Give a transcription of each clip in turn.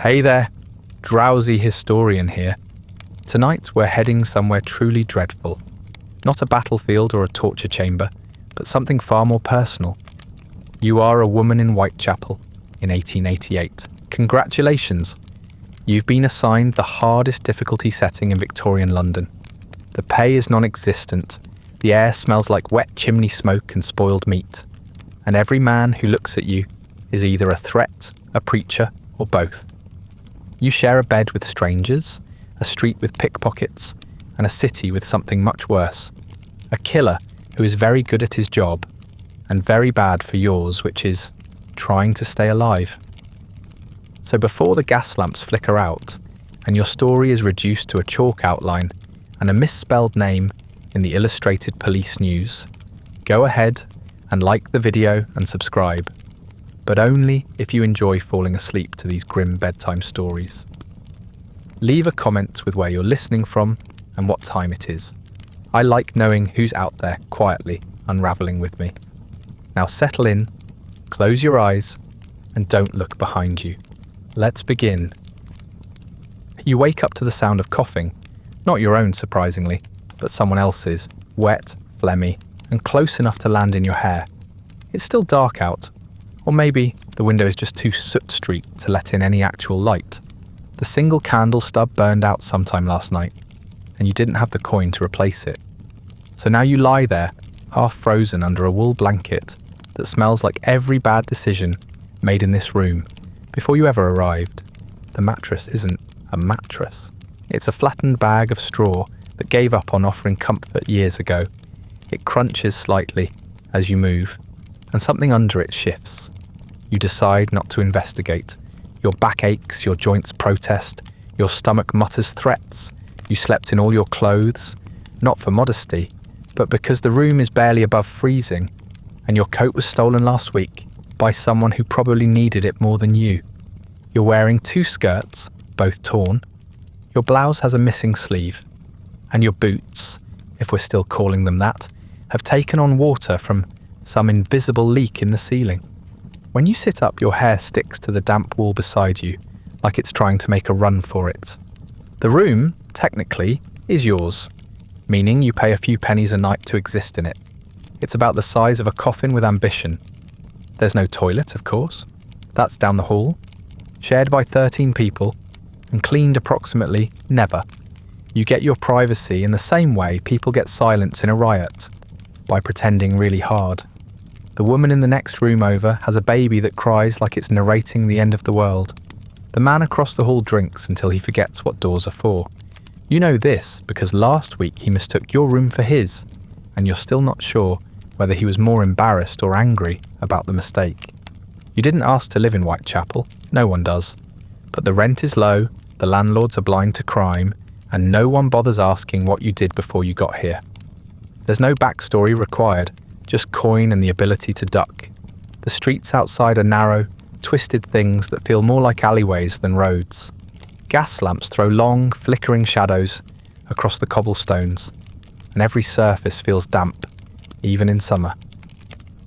Hey there, Drowsy Historian here. Tonight we're heading somewhere truly dreadful. Not a battlefield or a torture chamber, but something far more personal. You are a woman in Whitechapel in 1888. Congratulations! You've been assigned the hardest difficulty setting in Victorian London. The pay is non-existent, the air smells like wet chimney smoke and spoiled meat, and every man who looks at you is either a threat, a preacher, or both. You share a bed with strangers, a street with pickpockets, and a city with something much worse. A killer who is very good at his job, and very bad for yours, which is trying to stay alive. So before the gas lamps flicker out, and your story is reduced to a chalk outline and a misspelled name in the illustrated police news, go ahead and like the video and subscribe. But only if you enjoy falling asleep to these grim bedtime stories. Leave a comment with where you're listening from and what time it is. I like knowing who's out there quietly unravelling with me. Now settle in, close your eyes, and don't look behind you. Let's begin. You wake up to the sound of coughing, not your own surprisingly, but someone else's, wet, phlegmy, and close enough to land in your hair. It's still dark out. Or maybe the window is just too soot-streaked to let in any actual light. The single candle stub burned out sometime last night, and you didn't have the coin to replace it. So now you lie there, half frozen under a wool blanket that smells like every bad decision made in this room before you ever arrived. The mattress isn't a mattress. It's a flattened bag of straw that gave up on offering comfort years ago. It crunches slightly as you move, and something under it shifts. You decide not to investigate. Your back aches, your joints protest, your stomach mutters threats. You slept in all your clothes, not for modesty, but because the room is barely above freezing, and your coat was stolen last week by someone who probably needed it more than you. You're wearing 2 skirts, both torn. Your blouse has a missing sleeve, and your boots, if we're still calling them that, have taken on water from some invisible leak in the ceiling. When you sit up, your hair sticks to the damp wall beside you, like it's trying to make a run for it. The room, technically, is yours, meaning you pay a few pennies a night to exist in it. It's about the size of a coffin with ambition. There's no toilet, of course. That's down the hall, shared by 13 people, and cleaned approximately never. You get your privacy in the same way people get silence in a riot, by pretending really hard. The woman in the next room over has a baby that cries like it's narrating the end of the world. The man across the hall drinks until he forgets what doors are for. You know this because last week he mistook your room for his, and you're still not sure whether he was more embarrassed or angry about the mistake. You didn't ask to live in Whitechapel, no one does. But the rent is low, the landlords are blind to crime, and no one bothers asking what you did before you got here. There's no backstory required, just coin and the ability to duck. The streets outside are narrow, twisted things that feel more like alleyways than roads. Gas lamps throw long, flickering shadows across the cobblestones, and every surface feels damp, even in summer.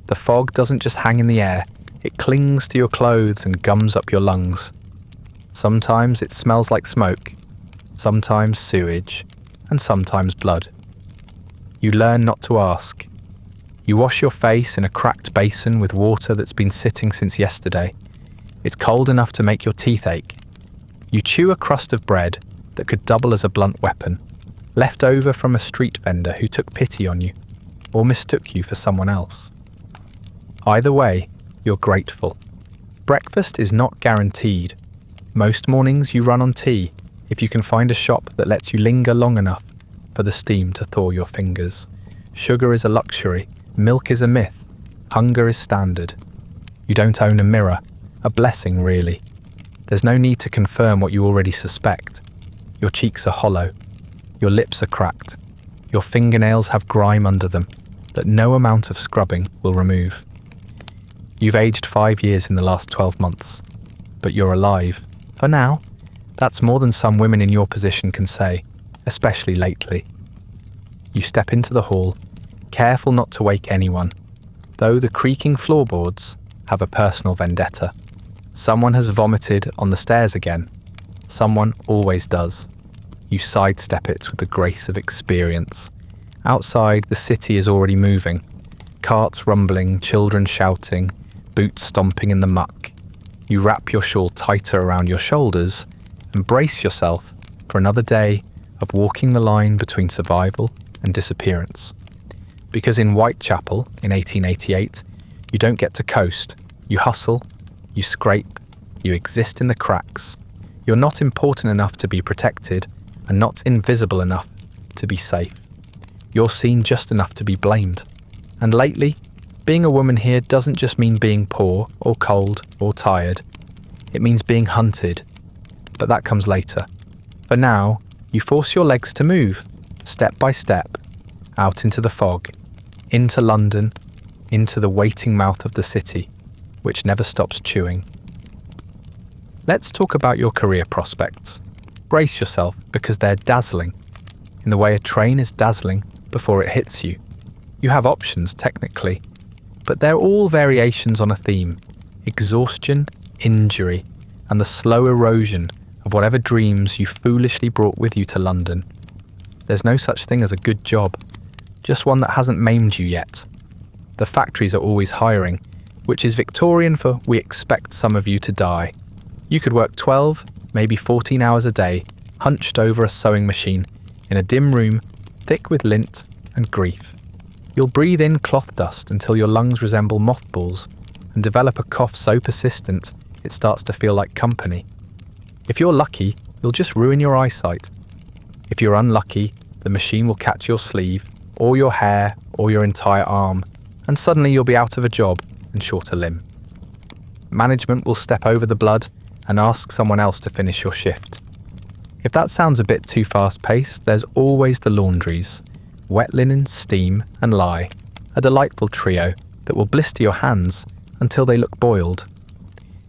The fog doesn't just hang in the air, it clings to your clothes and gums up your lungs. Sometimes it smells like smoke, sometimes sewage, and sometimes blood. You learn not to ask. You wash your face in a cracked basin with water that's been sitting since yesterday. It's cold enough to make your teeth ache. You chew a crust of bread that could double as a blunt weapon, left over from a street vendor who took pity on you, or mistook you for someone else. Either way, you're grateful. Breakfast is not guaranteed. Most mornings you run on tea if you can find a shop that lets you linger long enough for the steam to thaw your fingers. Sugar is a luxury, milk is a myth, hunger is standard. You don't own a mirror, a blessing really. There's no need to confirm what you already suspect. Your cheeks are hollow, your lips are cracked, your fingernails have grime under them that no amount of scrubbing will remove. You've aged 5 years in the last 12 months, but you're alive. For now, that's more than some women in your position can say, especially lately. You step into the hall, careful not to wake anyone, though the creaking floorboards have a personal vendetta. Someone has vomited on the stairs again. Someone always does. You sidestep it with the grace of experience. Outside, the city is already moving. Carts rumbling, children shouting, boots stomping in the muck. You wrap your shawl tighter around your shoulders and brace yourself for another day of walking the line between survival and disappearance. Because in Whitechapel in 1888, you don't get to coast. You hustle, you scrape, you exist in the cracks. You're not important enough to be protected and not invisible enough to be safe. You're seen just enough to be blamed. And lately, being a woman here doesn't just mean being poor or cold or tired. It means being hunted. But that comes later. For now, you force your legs to move, step by step, out into the fog, into London, into the waiting mouth of the city, which never stops chewing. Let's talk about your career prospects. Brace yourself because they're dazzling, in the way a train is dazzling before it hits you. You have options, technically, but they're all variations on a theme: exhaustion, injury, and the slow erosion of whatever dreams you foolishly brought with you to London. There's no such thing as a good job, just one that hasn't maimed you yet. The factories are always hiring, which is Victorian for "we expect some of you to die." You could work 12, maybe 14 hours a day, hunched over a sewing machine, in a dim room, thick with lint and grief. You'll breathe in cloth dust until your lungs resemble mothballs and develop a cough so persistent it starts to feel like company. If you're lucky, you'll just ruin your eyesight. If you're unlucky, the machine will catch your sleeve, or your hair, or your entire arm, and suddenly you'll be out of a job and short a limb. Management will step over the blood and ask someone else to finish your shift. If that sounds a bit too fast-paced, there's always the laundries. Wet linen, steam, and lye, a delightful trio that will blister your hands until they look boiled.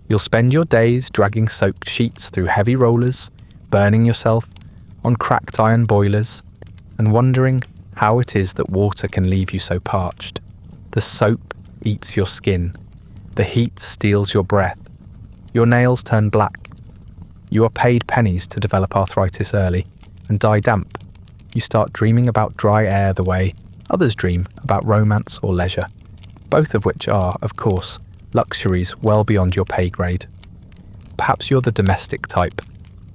You'll spend your days dragging soaked sheets through heavy rollers, burning yourself on cracked iron boilers, and wondering how it is that water can leave you so parched. The soap eats your skin. The heat steals your breath. Your nails turn black. You are paid pennies to develop arthritis early and die damp. You start dreaming about dry air the way others dream about romance or leisure, both of which are, of course, luxuries well beyond your pay grade. Perhaps you're the domestic type.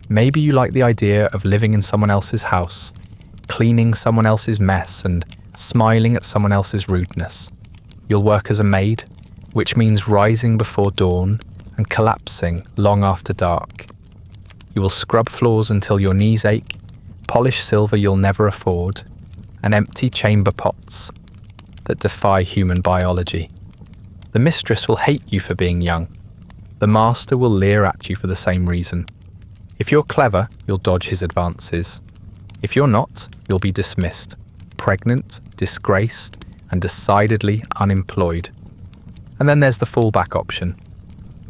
Maybe you like the idea of living in someone else's house, cleaning someone else's mess and smiling at someone else's rudeness. You'll work as a maid, which means rising before dawn and collapsing long after dark. You will scrub floors until your knees ache, polish silver you'll never afford, and empty chamber pots that defy human biology. The mistress will hate you for being young. The master will leer at you for the same reason. If you're clever, you'll dodge his advances. If you're not, you'll be dismissed, pregnant, disgraced, and decidedly unemployed. And then there's the fallback option.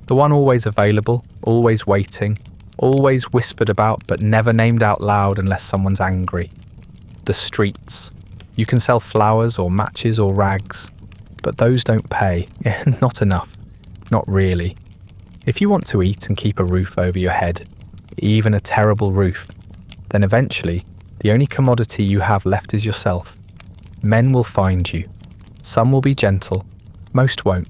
The one always available, always waiting, always whispered about but never named out loud unless someone's angry. The streets. You can sell flowers or matches or rags, but those don't pay. Not enough. Not really. If you want to eat and keep a roof over your head, even a terrible roof, then eventually the only commodity you have left is yourself. Men will find you. Some will be gentle, most won't.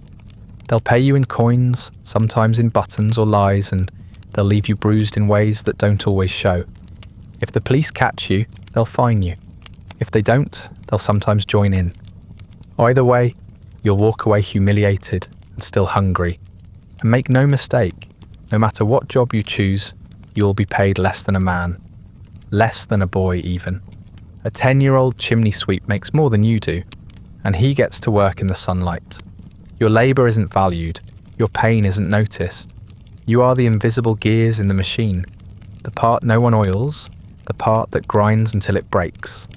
They'll pay you in coins, sometimes in buttons or lies, and they'll leave you bruised in ways that don't always show. If the police catch you, they'll fine you. If they don't, they'll sometimes join in. Either way, you'll walk away humiliated and still hungry. And make no mistake, no matter what job you choose, you'll be paid less than a man. Less than a boy, even. A 10-year-old chimney sweep makes more than you do, and he gets to work in the sunlight. Your labour isn't valued, your pain isn't noticed. You are the invisible gears in the machine, the part no one oils, the part that grinds until it breaks.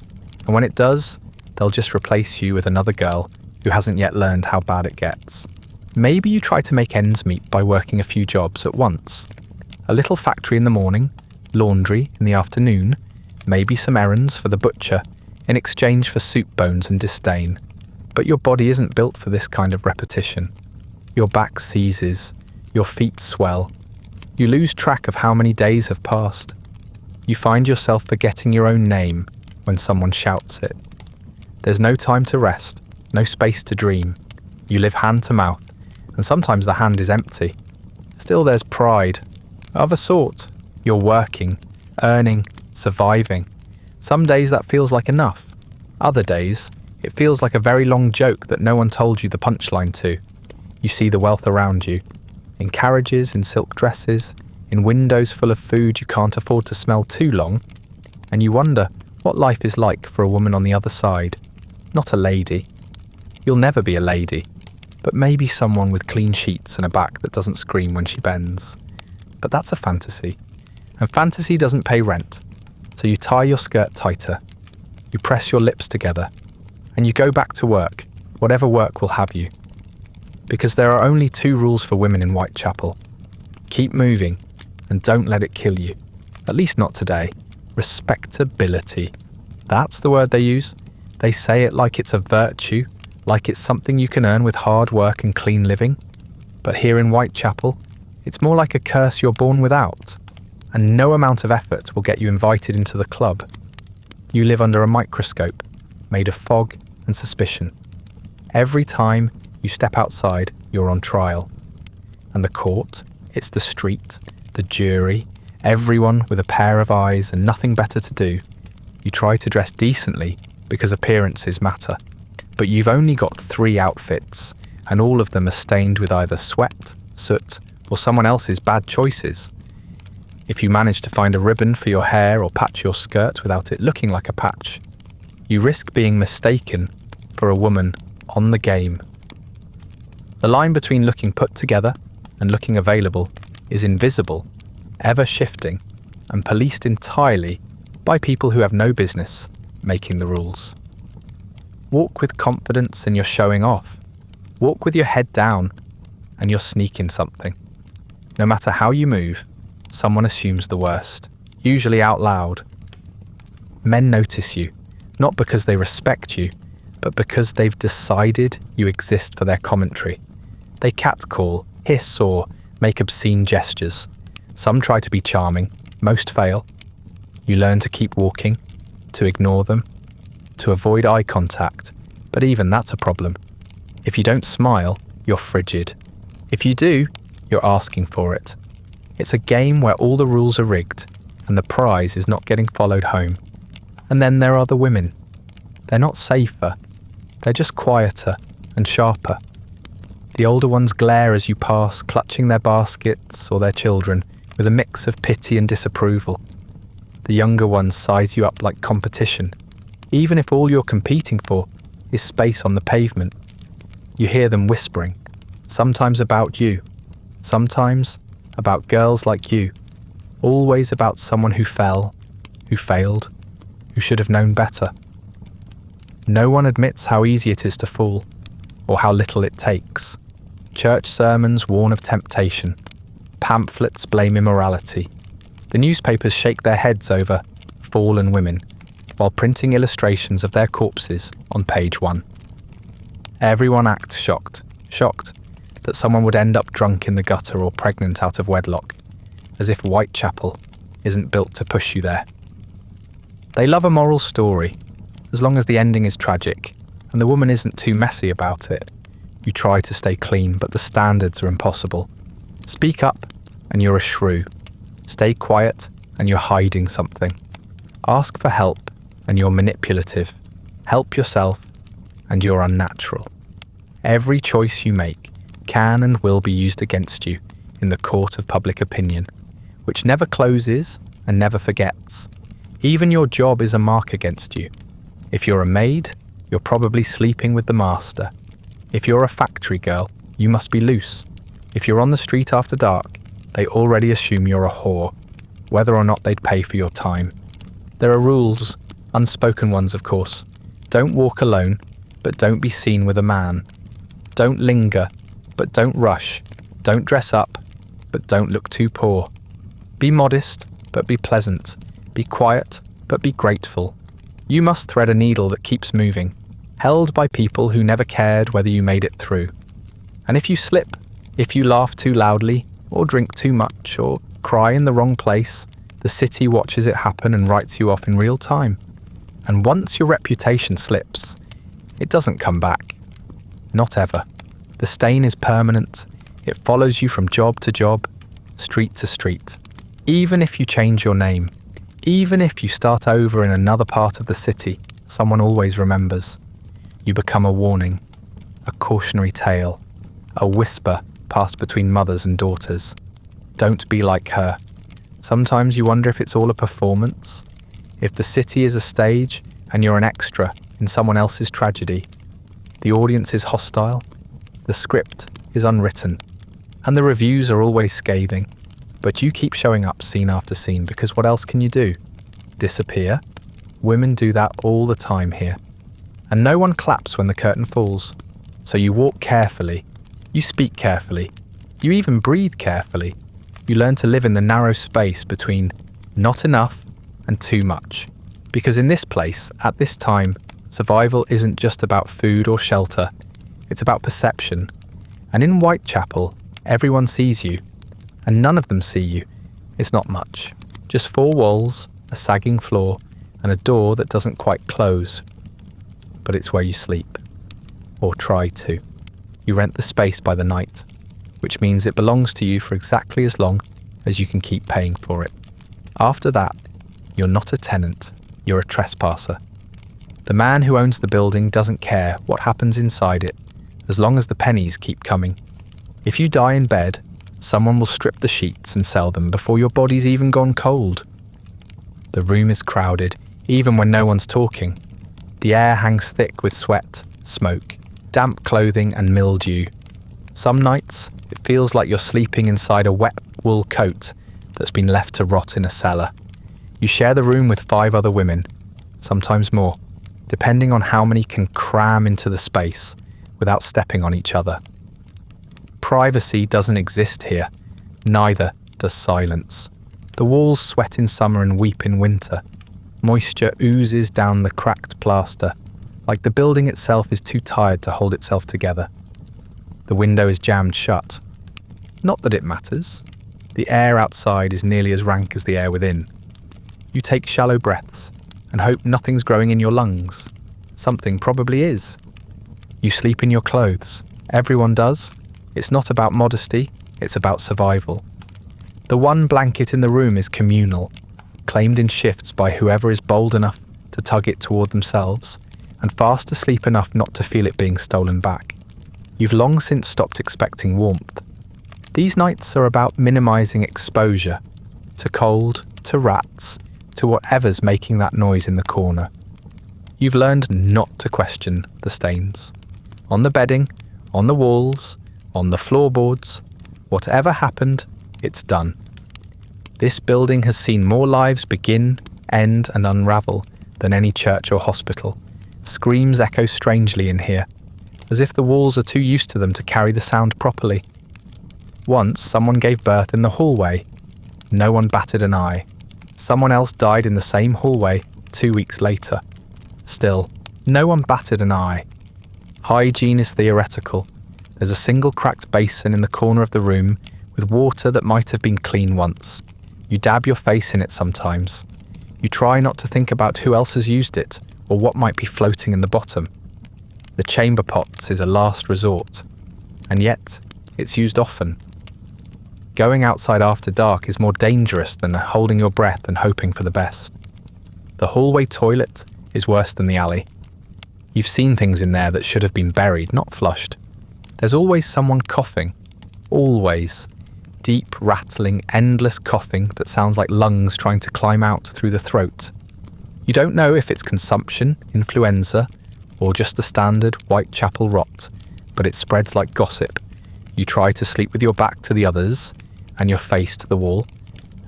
And when it does, they'll just replace you with another girl who hasn't yet learned how bad it gets. Maybe you try to make ends meet by working a few jobs at once. A little factory in the morning, laundry in the afternoon, maybe some errands for the butcher in exchange for soup bones and disdain. But your body isn't built for this kind of repetition. Your back seizes, Your feet swell. You lose track of how many days have passed. You find yourself forgetting your own name when someone shouts it. There's no time to rest, no space to dream. You live hand to mouth, and sometimes the hand is empty. Still there's pride, of a sort. You're working, earning, surviving. Some days that feels like enough. Other days, it feels like a very long joke that no one told you the punchline to. You see the wealth around you, in carriages, in silk dresses, in windows full of food you can't afford to smell too long, and you wonder what life is like for a woman on the other side. Not a lady. You'll never be a lady, but maybe someone with clean sheets and a back that doesn't scream when she bends. But that's a fantasy, and fantasy doesn't pay rent, so you tie your skirt tighter, you press your lips together, and you go back to work, whatever work will have you. Because there are only 2 rules for women in Whitechapel. Keep moving, and don't let it kill you. At least not today. Respectability. That's the word they use. They say it like it's a virtue, like it's something you can earn with hard work and clean living. But here in Whitechapel, it's more like a curse you're born without, and no amount of effort will get you invited into the club. You live under a microscope, made of fog and suspicion. Every time you step outside, you're on trial. And the court, it's the street, the jury, everyone with a pair of eyes and nothing better to do. You try to dress decently because appearances matter. But you've only got 3 outfits, and all of them are stained with either sweat, soot, or someone else's bad choices. If you manage to find a ribbon for your hair or patch your skirt without it looking like a patch, you risk being mistaken for a woman on the game. The line between looking put together and looking available is invisible, ever shifting, and policed entirely by people who have no business making the rules. Walk with confidence and you're showing off. Walk with your head down and you're sneaking something. No matter how you move, someone assumes the worst, usually out loud. Men notice you, not because they respect you, but because they've decided you exist for their commentary. They catcall, hiss, or make obscene gestures. Some try to be charming, most fail. You learn to keep walking, to ignore them, to avoid eye contact, but even that's a problem. If you don't smile, you're frigid. If you do, you're asking for it. It's a game where all the rules are rigged, and the prize is not getting followed home. And then there are the women. They're not safer, they're just quieter and sharper. The older ones glare as you pass, clutching their baskets or their children, with a mix of pity and disapproval. The younger ones size you up like competition, even if all you're competing for is space on the pavement. You hear them whispering, sometimes about you, sometimes about girls like you, always about someone who fell, who failed, who should have known better. No one admits how easy it is to fall, or how little it takes. Church sermons warn of temptation. Pamphlets blame immorality. The newspapers shake their heads over fallen women, while printing illustrations of their corpses on page 1. Everyone acts shocked that someone would end up drunk in the gutter or pregnant out of wedlock, as if Whitechapel isn't built to push you there. They love a moral story, as long as the ending is tragic, and the woman isn't too messy about it. You try to stay clean, but the standards are impossible. Speak up, and you're a shrew. Stay quiet, and you're hiding something. Ask for help, and you're manipulative. Help yourself, and you're unnatural. Every choice you make can and will be used against you in the court of public opinion, which never closes and never forgets. Even your job is a mark against you. If you're a maid, you're probably sleeping with the master. If you're a factory girl, you must be loose. If you're on the street after dark, they already assume you're a whore, whether or not they'd pay for your time. There are rules, unspoken ones of course. Don't walk alone, but don't be seen with a man. Don't linger, but don't rush. Don't dress up, but don't look too poor. Be modest, but be pleasant. Be quiet, but be grateful. You must thread a needle that keeps moving, held by people who never cared whether you made it through. And if you slip, If you laugh too loudly, or drink too much, or cry in the wrong place, the city watches it happen and writes you off in real time. And once your reputation slips, it doesn't come back. Not ever. The stain is permanent. It follows you from job to job, street to street. Even if you change your name, even if you start over in another part of the city, someone always remembers. You become a warning, a cautionary tale, a whisper passed between mothers and daughters. Don't be like her. Sometimes you wonder if it's all a performance, if the city is a stage and you're an extra in someone else's tragedy. The audience is hostile, the script is unwritten, and the reviews are always scathing. But you keep showing up scene after scene because what else can you do? Disappear? Women do that all the time here. And no one claps when the curtain falls. So you walk carefully, you speak carefully, you even breathe carefully. You learn to live in the narrow space between not enough and too much. Because in this place, at this time, survival isn't just about food or shelter, it's about perception. And in Whitechapel, everyone sees you, and none of them see you. It's not much. Just 4 walls, a sagging floor, and a door that doesn't quite close. But it's where you sleep. Or try to. You rent the space by the night, which means it belongs to you for exactly as long as you can keep paying for it. After that, you're not a tenant, you're a trespasser. The man who owns the building doesn't care what happens inside it, as long as the pennies keep coming. If you die in bed, someone will strip the sheets and sell them before your body's even gone cold. The room is crowded, even when no one's talking. The air hangs thick with sweat, smoke, damp clothing and mildew. Some nights, it feels like you're sleeping inside a wet wool coat that's been left to rot in a cellar. You share the room with 5 other women, sometimes more, depending on how many can cram into the space without stepping on each other. Privacy doesn't exist here, neither does silence. The walls sweat in summer and weep in winter. Moisture oozes down the cracked plaster, like the building itself is too tired to hold itself together. The window is jammed shut. Not that it matters. The air outside is nearly as rank as the air within. You take shallow breaths and hope nothing's growing in your lungs. Something probably is. You sleep in your clothes. Everyone does. It's not about modesty, it's about survival. The one blanket in the room is communal, claimed in shifts by whoever is bold enough to tug it toward themselves, and fast asleep enough not to feel it being stolen back. You've long since stopped expecting warmth. These nights are about minimizing exposure to cold, to rats, to whatever's making that noise in the corner. You've learned not to question the stains. On the bedding, on the walls, on the floorboards, whatever happened, it's done. This building has seen more lives begin, end, and unravel than any church or hospital. Screams echo strangely in here, as if the walls are too used to them to carry the sound properly. Once, someone gave birth in the hallway. No one batted an eye. Someone else died in the same hallway 2 weeks later. Still, no one batted an eye. Hygiene is theoretical. There's a single cracked basin in the corner of the room with water that might have been clean once. You dab your face in it sometimes. You try not to think about who else has used it or what might be floating in the bottom. The chamber pot is a last resort, and yet it's used often. Going outside after dark is more dangerous than holding your breath and hoping for the best. The hallway toilet is worse than the alley. You've seen things in there that should have been buried, not flushed. There's always someone coughing. Always. Deep, rattling, endless coughing that sounds like lungs trying to climb out through the throat. You don't know if it's consumption, influenza, or just the standard Whitechapel rot, but it spreads like gossip. You try to sleep with your back to the others and your face to the wall,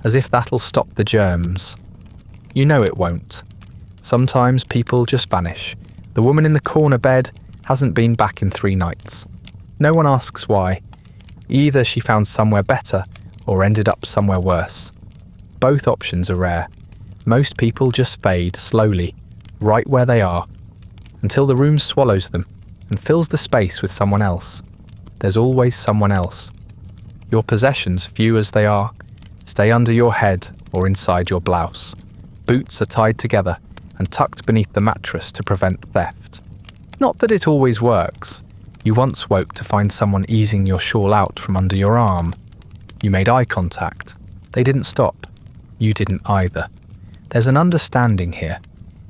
as if that'll stop the germs. You know it won't. Sometimes people just vanish. The woman in the corner bed hasn't been back in 3 nights. No one asks why. Either she found somewhere better or ended up somewhere worse. Both options are rare. Most people just fade slowly, right where they are, until the room swallows them and fills the space with someone else. There's always someone else. Your possessions, few as they are, stay under your head or inside your blouse. Boots are tied together and tucked beneath the mattress to prevent theft. Not that it always works. You once woke to find someone easing your shawl out from under your arm. You made eye contact. They didn't stop. You didn't either. There's an understanding here.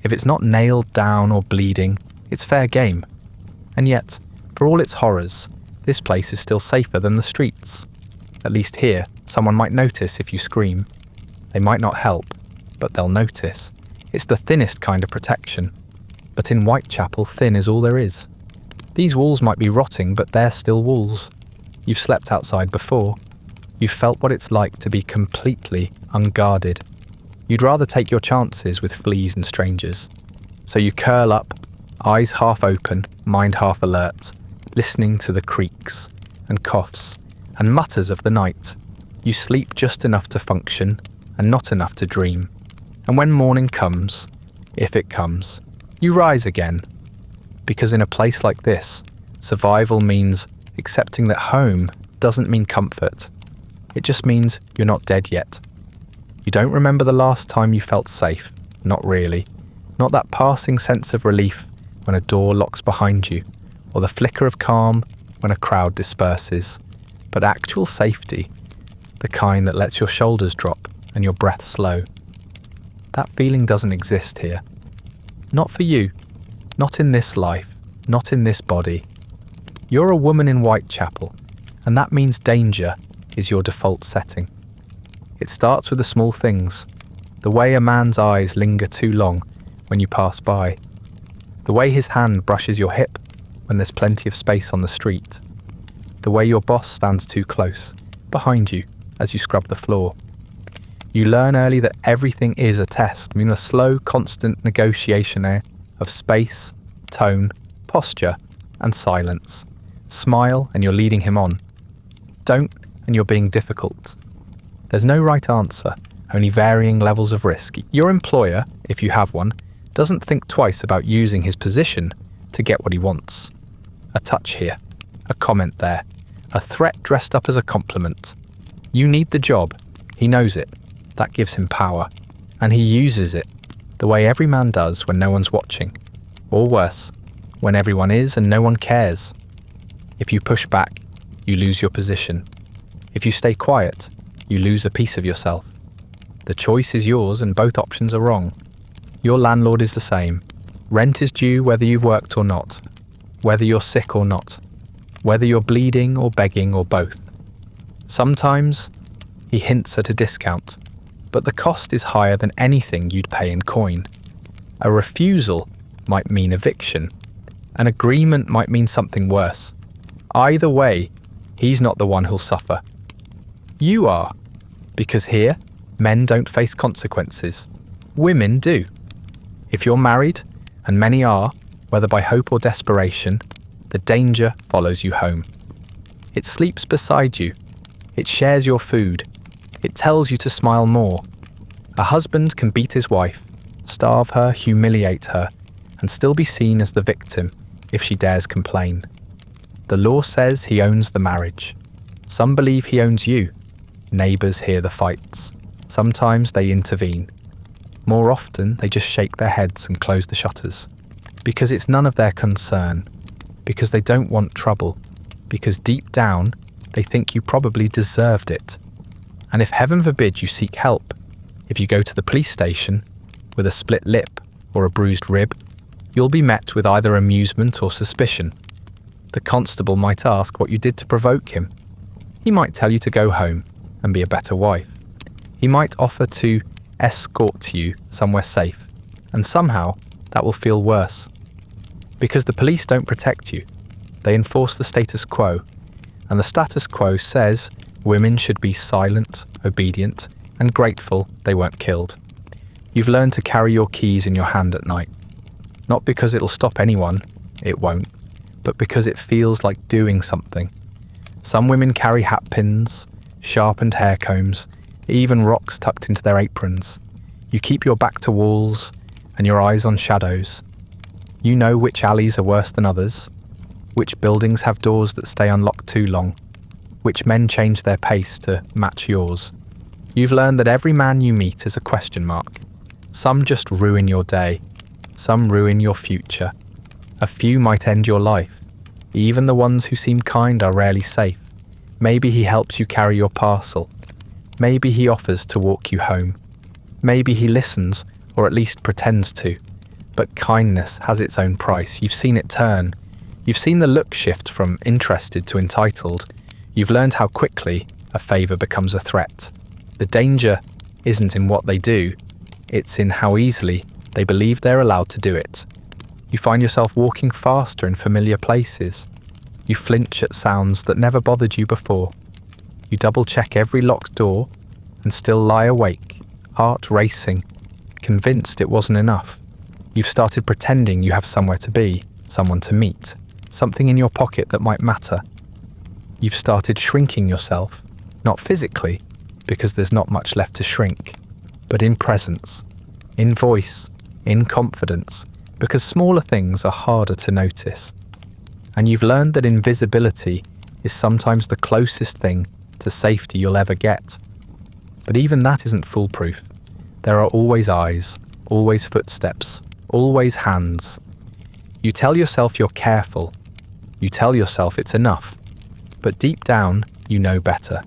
If it's not nailed down or bleeding, it's fair game. And yet, for all its horrors, this place is still safer than the streets. At least here, someone might notice if you scream. They might not help, but they'll notice. It's the thinnest kind of protection. But in Whitechapel, thin is all there is. These walls might be rotting, but they're still walls. You've slept outside before. You've felt what it's like to be completely unguarded. You'd rather take your chances with fleas and strangers. So you curl up, eyes half open, mind half alert, listening to the creaks and coughs and mutters of the night. You sleep just enough to function and not enough to dream. And when morning comes, if it comes, you rise again. Because in a place like this, survival means accepting that home doesn't mean comfort. It just means you're not dead yet. You don't remember the last time you felt safe. Not really. Not that passing sense of relief when a door locks behind you, or the flicker of calm when a crowd disperses. But actual safety, the kind that lets your shoulders drop and your breath slow. That feeling doesn't exist here. Not for you. Not in this life. Not in this body. You're a woman in Whitechapel, and that means danger is your default setting. It starts with the small things. The way a man's eyes linger too long when you pass by. The way his hand brushes your hip when there's plenty of space on the street. The way your boss stands too close, behind you, as you scrub the floor. You learn early that everything is a test, a slow, constant negotiation of space, tone, posture, and silence. Smile and you're leading him on. Don't and you're being difficult. There's no right answer, only varying levels of risk. Your employer, if you have one, doesn't think twice about using his position to get what he wants. A touch here, a comment there, a threat dressed up as a compliment. You need the job. He knows it. That gives him power. And he uses it, the way every man does when no one's watching. Or worse, when everyone is and no one cares. If you push back, you lose your position. If you stay quiet, you lose a piece of yourself. The choice is yours and both options are wrong. Your landlord is the same. Rent is due whether you've worked or not, whether you're sick or not, whether you're bleeding or begging or both. Sometimes he hints at a discount, but the cost is higher than anything you'd pay in coin. A refusal might mean eviction. An agreement might mean something worse. Either way, he's not the one who'll suffer. You are, because here, men don't face consequences. Women do. If you're married, and many are, whether by hope or desperation, the danger follows you home. It sleeps beside you. It shares your food. It tells you to smile more. A husband can beat his wife, starve her, humiliate her, and still be seen as the victim if she dares complain. The law says he owns the marriage. Some believe he owns you. Neighbours hear the fights. Sometimes they intervene. More often, they just shake their heads and close the shutters. Because it's none of their concern. Because they don't want trouble. Because deep down, they think you probably deserved it. And if heaven forbid you seek help, if you go to the police station with a split lip or a bruised rib, you'll be met with either amusement or suspicion. The constable might ask what you did to provoke him. He might tell you to go home and be a better wife. He might offer to escort you somewhere safe, and somehow that will feel worse. Because the police don't protect you. They enforce the status quo, and the status quo says women should be silent, obedient, and grateful they weren't killed. You've learned to carry your keys in your hand at night. Not because it'll stop anyone, it won't, but because it feels like doing something. Some women carry hat pins, sharpened hair combs, even rocks tucked into their aprons. You keep your back to walls and your eyes on shadows. You know which alleys are worse than others, which buildings have doors that stay unlocked too long, which men change their pace to match yours. You've learned that every man you meet is a question mark. Some just ruin your day. Some ruin your future. A few might end your life. Even the ones who seem kind are rarely safe. Maybe he helps you carry your parcel. Maybe he offers to walk you home. Maybe he listens, or at least pretends to. But kindness has its own price. You've seen it turn. You've seen the look shift from interested to entitled. You've learned how quickly a favour becomes a threat. The danger isn't in what they do, it's in how easily they believe they're allowed to do it. You find yourself walking faster in familiar places. You flinch at sounds that never bothered you before. You double-check every locked door and still lie awake, heart racing, convinced it wasn't enough. You've started pretending you have somewhere to be, someone to meet, something in your pocket that might matter. You've started shrinking yourself, not physically, because there's not much left to shrink, but in presence, in voice, in confidence, because smaller things are harder to notice. And you've learned that invisibility is sometimes the closest thing to safety you'll ever get. But even that isn't foolproof. There are always eyes, always footsteps, always hands. You tell yourself you're careful. You tell yourself it's enough. But deep down, you know better.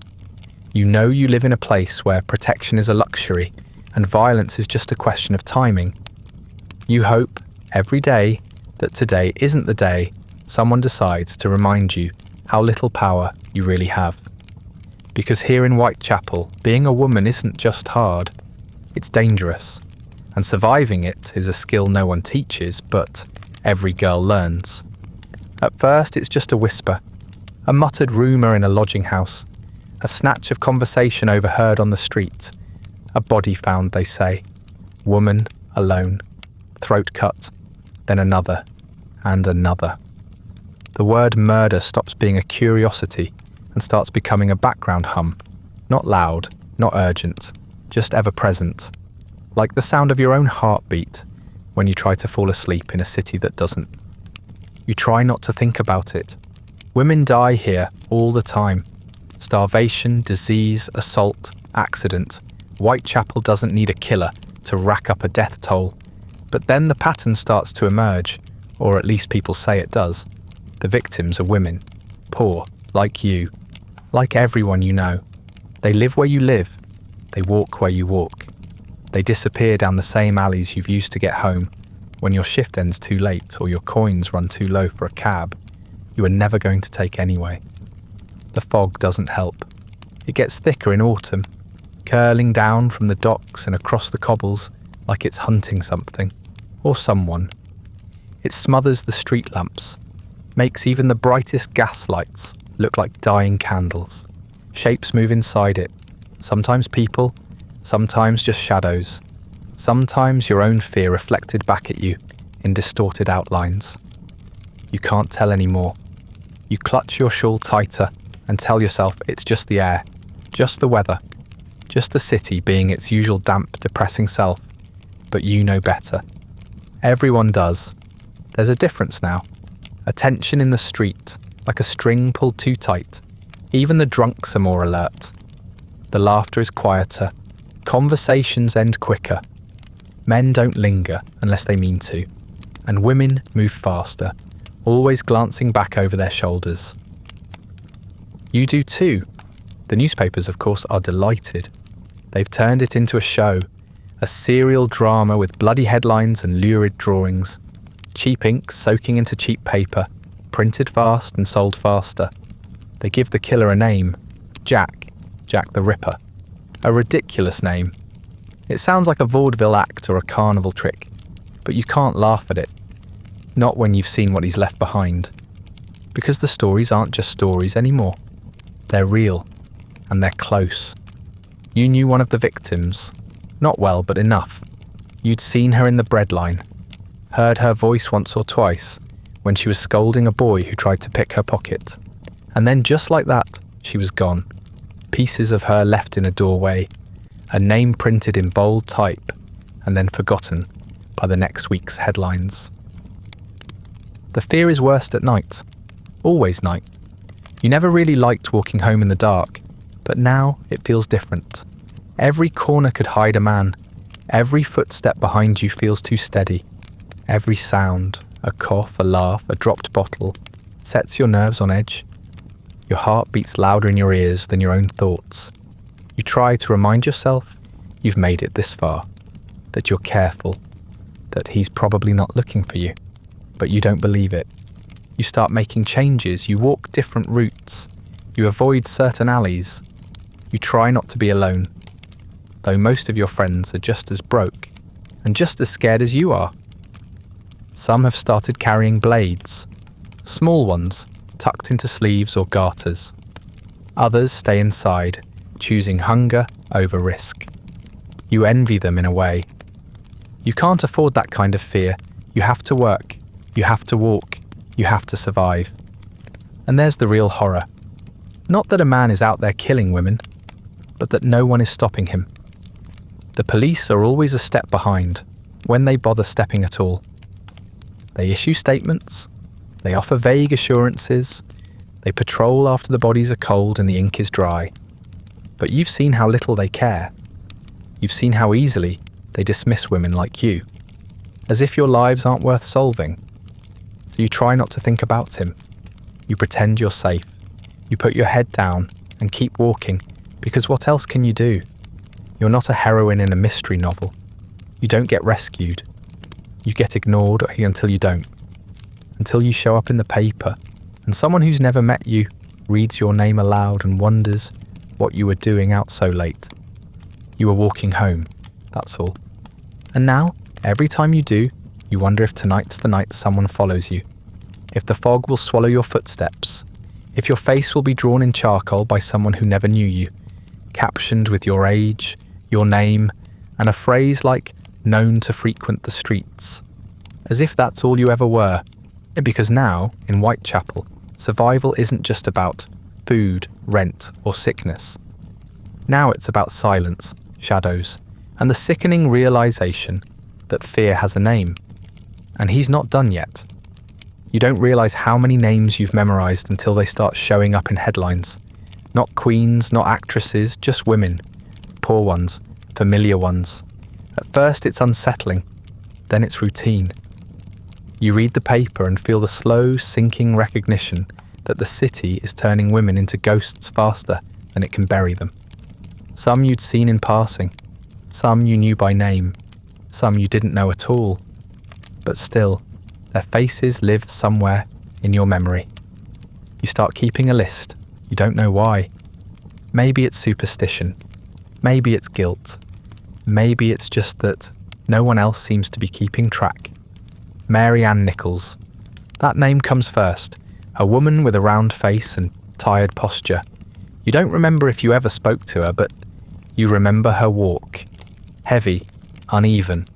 You know you live in a place where protection is a luxury and violence is just a question of timing. You hope every day that today isn't the day someone decides to remind you how little power you really have. Because here in Whitechapel, being a woman isn't just hard, it's dangerous. And surviving it is a skill no one teaches, but every girl learns. At first, it's just a whisper, a muttered rumour in a lodging house, a snatch of conversation overheard on the street, a body found, they say, woman, alone, throat cut, then another, and another. The word murder stops being a curiosity and starts becoming a background hum, not loud, not urgent, just ever-present, like the sound of your own heartbeat when you try to fall asleep in a city that doesn't. You try not to think about it. Women die here all the time. Starvation, disease, assault, accident. Whitechapel doesn't need a killer to rack up a death toll. But then the pattern starts to emerge, or at least people say it does. The victims are women, poor, like you, like everyone you know. They live where you live. They walk where you walk. They disappear down the same alleys you've used to get home when your shift ends too late or your coins run too low for a cab you are never going to take anyway. The fog doesn't help. It gets thicker in autumn, curling down from the docks and across the cobbles like it's hunting something, or someone. It smothers the street lamps, makes even the brightest gas lights look like dying candles. Shapes move inside it, sometimes people, sometimes just shadows, sometimes your own fear reflected back at you in distorted outlines. You can't tell anymore. You clutch your shawl tighter and tell yourself it's just the air, just the weather, just the city being its usual damp, depressing self. But you know better. Everyone does. There's a difference now. A tension in the street, like a string pulled too tight. Even the drunks are more alert. The laughter is quieter. Conversations end quicker. Men don't linger unless they mean to. And women move faster, always glancing back over their shoulders. You do too. The newspapers, of course, are delighted. They've turned it into a show, a serial drama with bloody headlines and lurid drawings, cheap ink soaking into cheap paper, printed fast and sold faster. They give the killer a name, Jack the Ripper. A ridiculous name. It sounds like a vaudeville act or a carnival trick, but you can't laugh at it. Not when you've seen what he's left behind. Because the stories aren't just stories anymore. They're real, and they're close. You knew one of the victims. Not well, but enough. You'd seen her in the breadline, heard her voice once or twice when she was scolding a boy who tried to pick her pocket. And then just like that, she was gone. Pieces of her left in a doorway, a name printed in bold type, and then forgotten by the next week's headlines. The fear is worst at night. Always night. You never really liked walking home in the dark, but now it feels different. Every corner could hide a man. Every footstep behind you feels too steady. Every sound, a cough, a laugh, a dropped bottle, sets your nerves on edge. Your heart beats louder in your ears than your own thoughts. You try to remind yourself you've made it this far, that you're careful, that he's probably not looking for you, but you don't believe it. You start making changes, you walk different routes, you avoid certain alleys. You try not to be alone, though most of your friends are just as broke and just as scared as you are. Some have started carrying blades, small ones tucked into sleeves or garters. Others stay inside, choosing hunger over risk. You envy them in a way. You can't afford that kind of fear. You have to work, you have to walk, you have to survive. And there's the real horror. Not that a man is out there killing women, but that no one is stopping him. The police are always a step behind, when they bother stepping at all. They issue statements, they offer vague assurances, they patrol after the bodies are cold and the ink is dry. But you've seen how little they care. You've seen how easily they dismiss women like you, as if your lives aren't worth solving. So you try not to think about him. You pretend you're safe. You put your head down and keep walking, because what else can you do? You're not a heroine in a mystery novel. You don't get rescued. You get ignored until you don't. Until you show up in the paper, and someone who's never met you reads your name aloud and wonders what you were doing out so late. You were walking home, that's all. And now, every time you do, you wonder if tonight's the night someone follows you. If the fog will swallow your footsteps. If your face will be drawn in charcoal by someone who never knew you, captioned with your age, your name, and a phrase like known to frequent the streets. As if that's all you ever were. Because now, in Whitechapel, survival isn't just about food, rent, or sickness. Now it's about silence, shadows, and the sickening realization that fear has a name. And he's not done yet. You don't realize how many names you've memorized until they start showing up in headlines. Not queens, not actresses, just women. Poor ones, familiar ones. At first it's unsettling, then it's routine. You read the paper and feel the slow, sinking recognition that the city is turning women into ghosts faster than it can bury them. Some you'd seen in passing, some you knew by name, some you didn't know at all. But still, their faces live somewhere in your memory. You start keeping a list. You don't know why. Maybe it's superstition. Maybe it's guilt. Maybe it's just that no one else seems to be keeping track. Mary Ann Nichols. That name comes first. A woman with a round face and tired posture. You don't remember if you ever spoke to her, but you remember her walk. Heavy, uneven,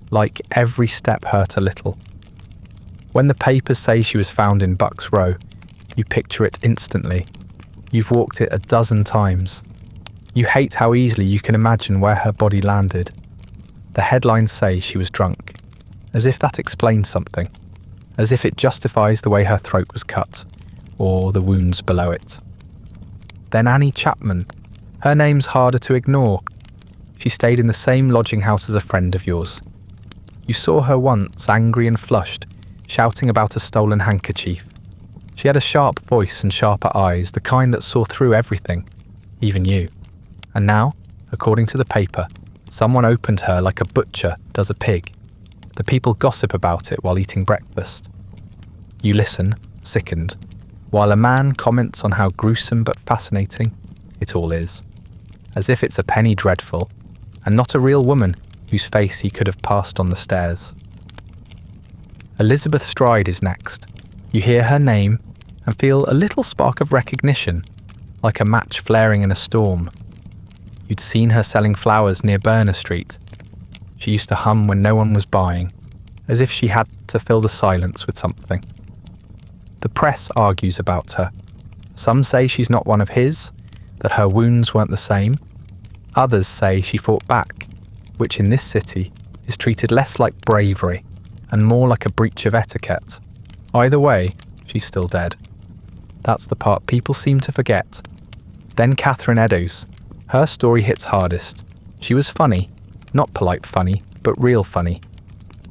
like every step hurt a little. When the papers say she was found in Bucks Row, you picture it instantly. You've walked it a dozen times. You hate how easily you can imagine where her body landed. The headlines say she was drunk, as if that explains something, as if it justifies the way her throat was cut, or the wounds below it. Then Annie Chapman. Her name's harder to ignore. She stayed in the same lodging house as a friend of yours. You saw her once, angry and flushed, shouting about a stolen handkerchief. She had a sharp voice and sharper eyes, the kind that saw through everything, even you. And now, according to the paper, someone opened her like a butcher does a pig. The people gossip about it while eating breakfast. You listen, sickened, while a man comments on how gruesome but fascinating it all is, as if it's a penny dreadful, and not a real woman whose face he could have passed on the stairs. Elizabeth Stride is next. You hear her name and feel a little spark of recognition, like a match flaring in a storm. You'd seen her selling flowers near Burner Street. She used to hum when no one was buying, as if she had to fill the silence with something. The press argues about her. Some say she's not one of his, that her wounds weren't the same. Others say she fought back, which in this city is treated less like bravery and more like a breach of etiquette. Either way, she's still dead. That's the part people seem to forget. Then Catherine Eddowes. Her story hits hardest. She was funny. Not polite funny, but real funny.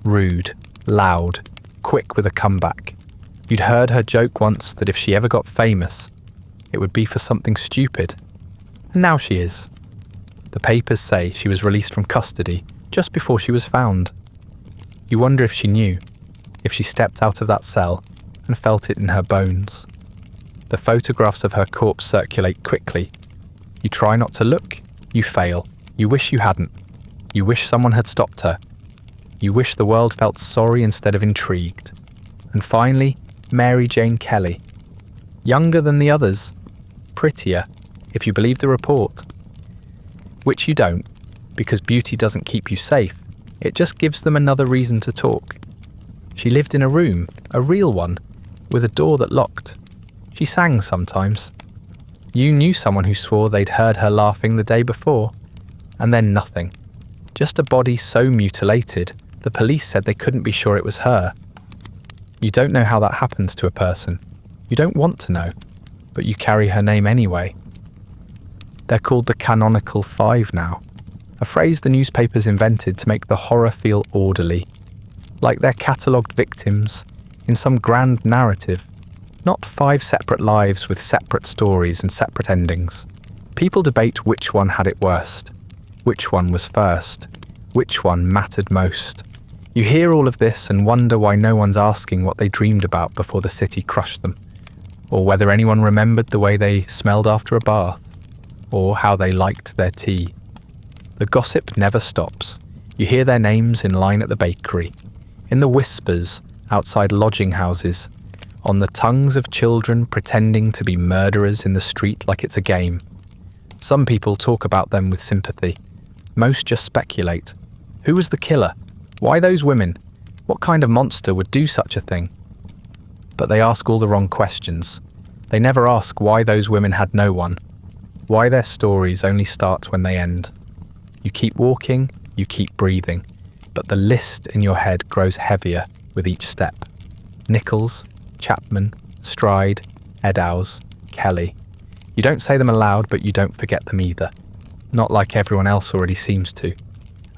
Rude, loud, quick with a comeback. You'd heard her joke once that if she ever got famous, it would be for something stupid. And now she is. The papers say she was released from custody just before she was found. You wonder if she knew, if she stepped out of that cell and felt it in her bones. The photographs of her corpse circulate quickly. You try not to look, you fail. You wish you hadn't. You wish someone had stopped her. You wish the world felt sorry instead of intrigued. And finally, Mary Jane Kelly. Younger than the others. Prettier, if you believe the report. Which you don't, because beauty doesn't keep you safe. It just gives them another reason to talk. She lived in a room, a real one, with a door that locked. She sang sometimes. You knew someone who swore they'd heard her laughing the day before. And then nothing. Just a body so mutilated, the police said they couldn't be sure it was her. You don't know how that happens to a person. You don't want to know, but you carry her name anyway. They're called the canonical 5 now, a phrase the newspapers invented to make the horror feel orderly, like they're catalogued victims in some grand narrative, not 5 separate lives with separate stories and separate endings. People debate which one had it worst, which one was first, which one mattered most. You hear all of this and wonder why no one's asking what they dreamed about before the city crushed them, or whether anyone remembered the way they smelled after a bath, or how they liked their tea. The gossip never stops. You hear their names in line at the bakery, in the whispers outside lodging houses, on the tongues of children pretending to be murderers in the street like it's a game. Some people talk about them with sympathy. Most just speculate. Who was the killer? Why those women? What kind of monster would do such a thing? But they ask all the wrong questions. They never ask why those women had no one, why their stories only start when they end. You keep walking, you keep breathing, but the list in your head grows heavier with each step. Nichols, Chapman, Stride, Eddowes, Kelly. You don't say them aloud, but you don't forget them either. Not like everyone else already seems to.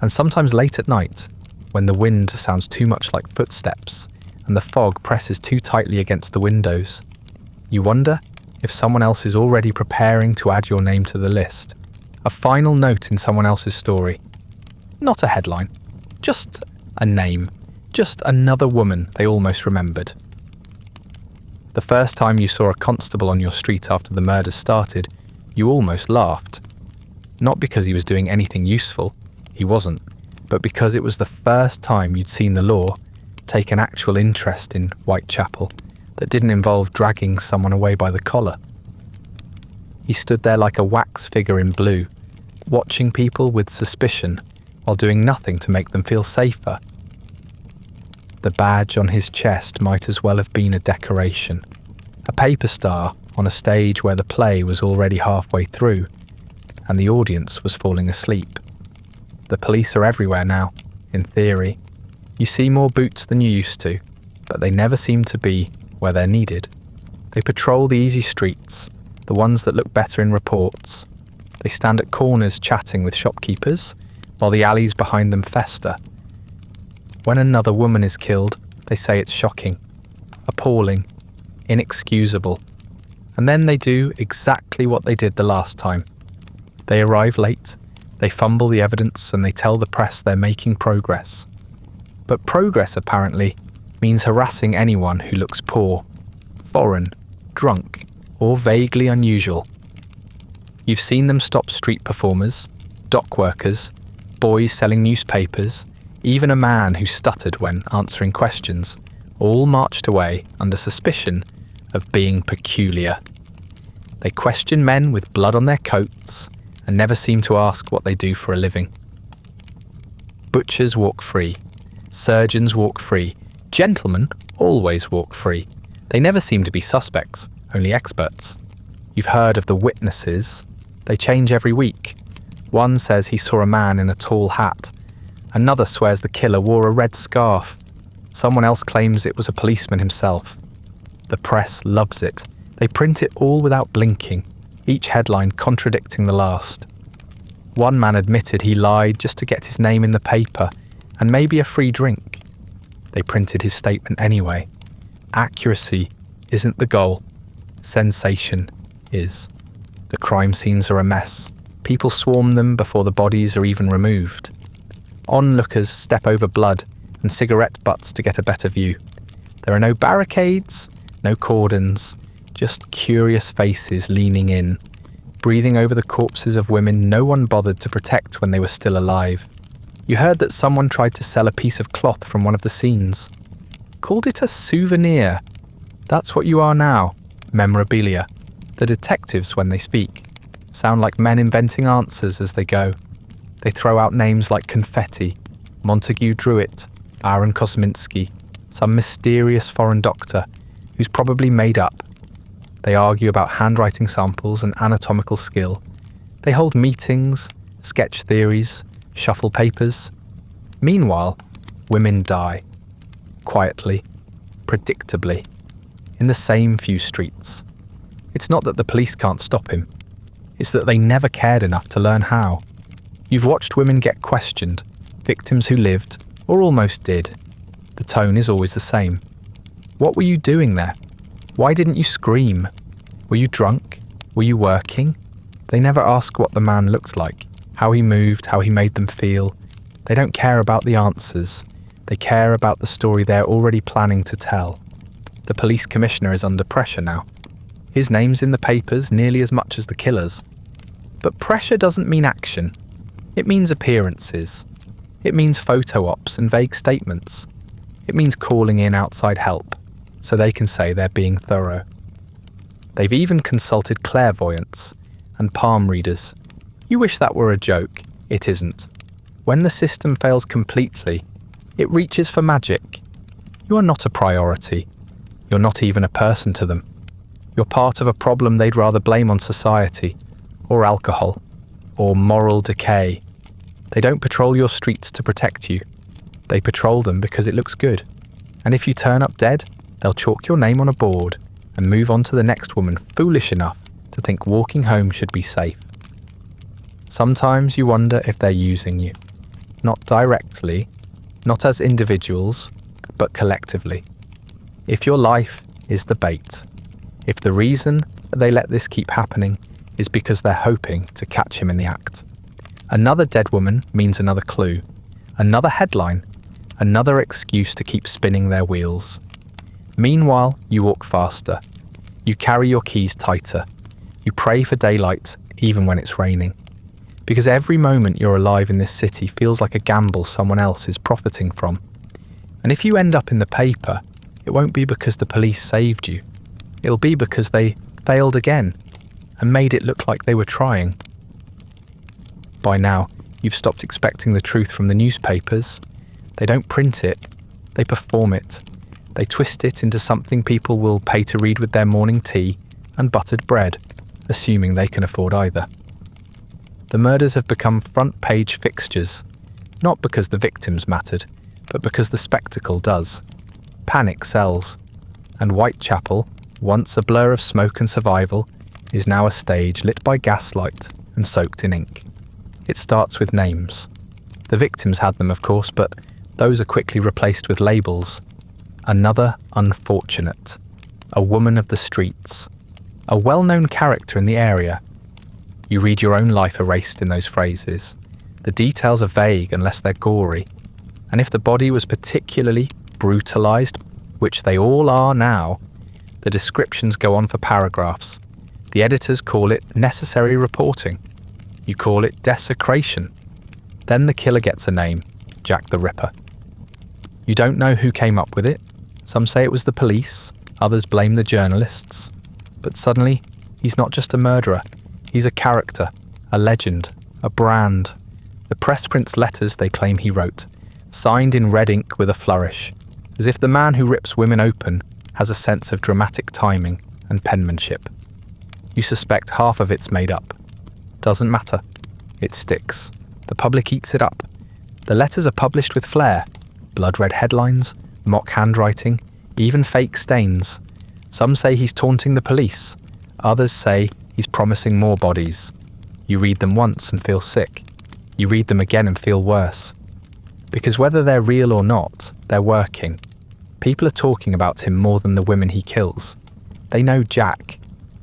And sometimes late at night, when the wind sounds too much like footsteps and the fog presses too tightly against the windows, you wonder if someone else is already preparing to add your name to the list. A final note in someone else's story. Not a headline, just a name, just another woman they almost remembered. The first time you saw a constable on your street after the murders started, you almost laughed. Not because he was doing anything useful, he wasn't, but because it was the first time you'd seen the law take an actual interest in Whitechapel that didn't involve dragging someone away by the collar. He stood there like a wax figure in blue, watching people with suspicion while doing nothing to make them feel safer. The badge on his chest might as well have been a decoration, a paper star on a stage where the play was already halfway through and the audience was falling asleep. The police are everywhere now, in theory. You see more boots than you used to, but they never seem to be where they're needed. They patrol the easy streets, the ones that look better in reports. They stand at corners chatting with shopkeepers, while the alleys behind them fester. When another woman is killed, they say it's shocking, appalling, inexcusable. And then they do exactly what they did the last time. They arrive late, they fumble the evidence, and they tell the press they're making progress. But progress, apparently, means harassing anyone who looks poor, foreign, drunk, or vaguely unusual. You've seen them stop street performers, dock workers, boys selling newspapers, even a man who stuttered when answering questions, all marched away under suspicion of being peculiar. They question men with blood on their coats and never seem to ask what they do for a living. Butchers walk free. Surgeons walk free. Gentlemen always walk free. They never seem to be suspects, only experts. You've heard of the witnesses. They change every week. One says he saw a man in a tall hat. Another swears the killer wore a red scarf. Someone else claims it was a policeman himself. The press loves it. They print it all without blinking, each headline contradicting the last. One man admitted he lied just to get his name in the paper and maybe a free drink. They printed his statement anyway. Accuracy isn't the goal. Sensation is. The crime scenes are a mess. People swarm them before the bodies are even removed. Onlookers step over blood and cigarette butts to get a better view. There are no barricades, no cordons, just curious faces leaning in, breathing over the corpses of women no one bothered to protect when they were still alive. You heard that someone tried to sell a piece of cloth from one of the scenes. Called it a souvenir. That's what you are now, memorabilia. The detectives, when they speak, sound like men inventing answers as they go. They throw out names like confetti, Montague Druitt, Aaron Kosminski, some mysterious foreign doctor who's probably made up. They argue about handwriting samples and anatomical skill. They hold meetings, sketch theories, shuffle papers. Meanwhile, women die. Quietly, predictably, in the same few streets. It's not that the police can't stop him. It's that they never cared enough to learn how. You've watched women get questioned, victims who lived, or almost did. The tone is always the same. What were you doing there? Why didn't you scream? Were you drunk? Were you working? They never ask what the man looked like, how he moved, how he made them feel. They don't care about the answers. They care about the story they're already planning to tell. The police commissioner is under pressure now. His name's in the papers nearly as much as the killer's. But pressure doesn't mean action. It means appearances. It means photo ops and vague statements. It means calling in outside help, so they can say they're being thorough. They've even consulted clairvoyants and palm readers. You wish that were a joke. It isn't. When the system fails completely, it reaches for magic. You are not a priority. You're not even a person to them. You're part of a problem they'd rather blame on society, or alcohol, or moral decay. They don't patrol your streets to protect you. They patrol them because it looks good. And if you turn up dead, they'll chalk your name on a board and move on to the next woman foolish enough to think walking home should be safe. Sometimes you wonder if they're using you. Not directly, not as individuals, but collectively. If your life is the bait. If the reason they let this keep happening is because they're hoping to catch him in the act. Another dead woman means another clue, another headline, another excuse to keep spinning their wheels. Meanwhile, you walk faster. You carry your keys tighter. You pray for daylight, even when it's raining. Because every moment you're alive in this city feels like a gamble someone else is profiting from. And if you end up in the paper, it won't be because the police saved you. It'll be because they failed again and made it look like they were trying. By now, you've stopped expecting the truth from the newspapers. They don't print it, they perform it. They twist it into something people will pay to read with their morning tea and buttered bread, assuming they can afford either. The murders have become front-page fixtures, not because the victims mattered, but because the spectacle does. Panic sells, and Whitechapel, once a blur of smoke and survival, is now a stage lit by gaslight and soaked in ink. It starts with names. The victims had them, of course, but those are quickly replaced with labels. Another unfortunate, a woman of the streets, a well-known character in the area. You read your own life erased in those phrases. The details are vague unless they're gory. And if the body was particularly brutalized, which they all are now, the descriptions go on for paragraphs. The editors call it necessary reporting. You call it desecration. Then the killer gets a name, Jack the Ripper. You don't know who came up with it. Some say it was the police, others blame the journalists. But suddenly, he's not just a murderer. He's a character, a legend, a brand. The press prints letters they claim he wrote, signed in red ink with a flourish, as if the man who rips women open has a sense of dramatic timing and penmanship. You suspect half of it's made up. Doesn't matter. It sticks. The public eats it up. The letters are published with flair. Blood-red headlines, mock handwriting, even fake stains. Some say he's taunting the police. Others say he's promising more bodies. You read them once and feel sick. You read them again and feel worse. Because whether they're real or not, they're working. People are talking about him more than the women he kills. They know Jack.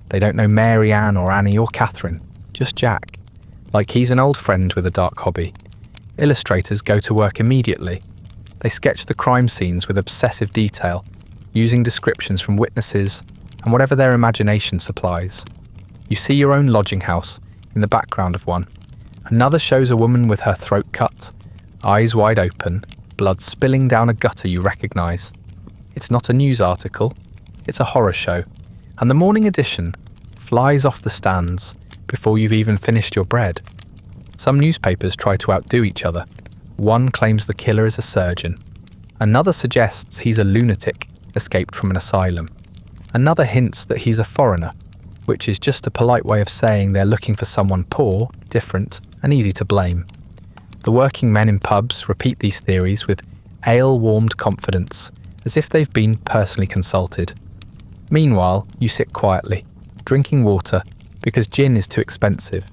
They don't know Mary Ann or Annie or Catherine. Just Jack. Like he's an old friend with a dark hobby. Illustrators go to work immediately. They sketch the crime scenes with obsessive detail, using descriptions from witnesses and whatever their imagination supplies. You see your own lodging house in the background of one. Another shows a woman with her throat cut, eyes wide open, blood spilling down a gutter you recognise. It's not a news article, it's a horror show, and the morning edition flies off the stands before you've even finished your bread. Some newspapers try to outdo each other. One claims the killer is a surgeon. Another suggests he's a lunatic escaped from an asylum. Another hints that he's a foreigner, which is just a polite way of saying they're looking for someone poor, different, and easy to blame. The working men in pubs repeat these theories with ale-warmed confidence, as if they've been personally consulted. Meanwhile, you sit quietly, drinking water because gin is too expensive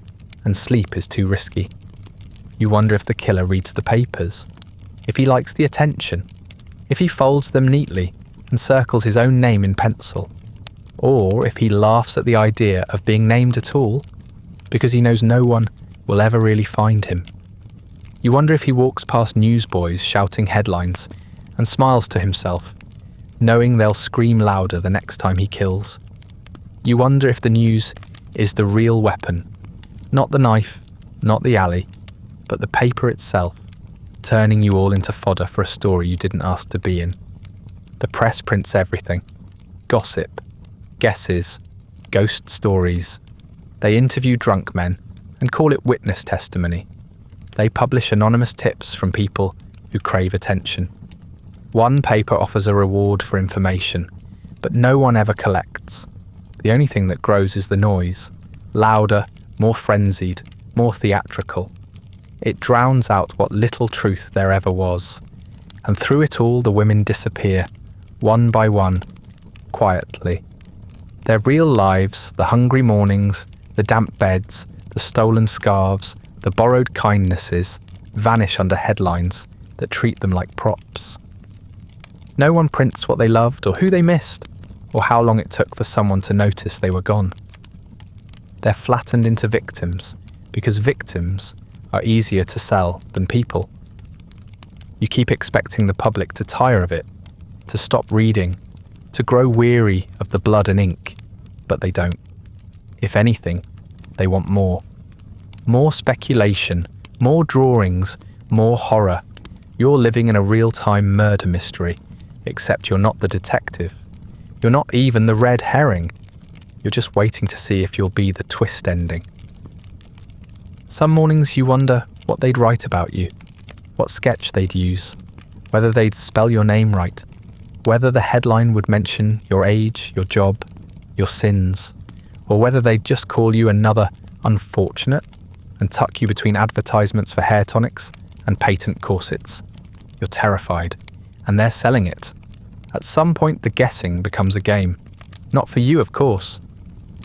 and sleep is too risky. You wonder if the killer reads the papers, if he likes the attention, if he folds them neatly and circles his own name in pencil, or if he laughs at the idea of being named at all because he knows no one will ever really find him. You wonder if he walks past newsboys shouting headlines and smiles to himself, knowing they'll scream louder the next time he kills. You wonder if the news is the real weapon, not the knife, not the alley, but the paper itself, turning you all into fodder for a story you didn't ask to be in. The press prints everything. Gossip, guesses, ghost stories. They interview drunk men and call it witness testimony. They publish anonymous tips from people who crave attention. One paper offers a reward for information, but no one ever collects. The only thing that grows is the noise, louder, more frenzied, more theatrical. It drowns out what little truth there ever was, and through it all the women disappear, one by one, quietly. Their real lives, the hungry mornings, the damp beds, the stolen scarves, the borrowed kindnesses, vanish under headlines that treat them like props. No one prints what they loved or who they missed, or how long it took for someone to notice they were gone. They're flattened into victims, because victims are easier to sell than people. You keep expecting the public to tire of it, to stop reading, to grow weary of the blood and ink, but they don't. If anything, they want more. More speculation, more drawings, more horror. You're living in a real-time murder mystery, except you're not the detective. You're not even the red herring. You're just waiting to see if you'll be the twist ending. Some mornings you wonder what they'd write about you, what sketch they'd use, whether they'd spell your name right, whether the headline would mention your age, your job, your sins, or whether they'd just call you another unfortunate and tuck you between advertisements for hair tonics and patent corsets. You're terrified, and they're selling it. At some point the guessing becomes a game. Not for you, of course.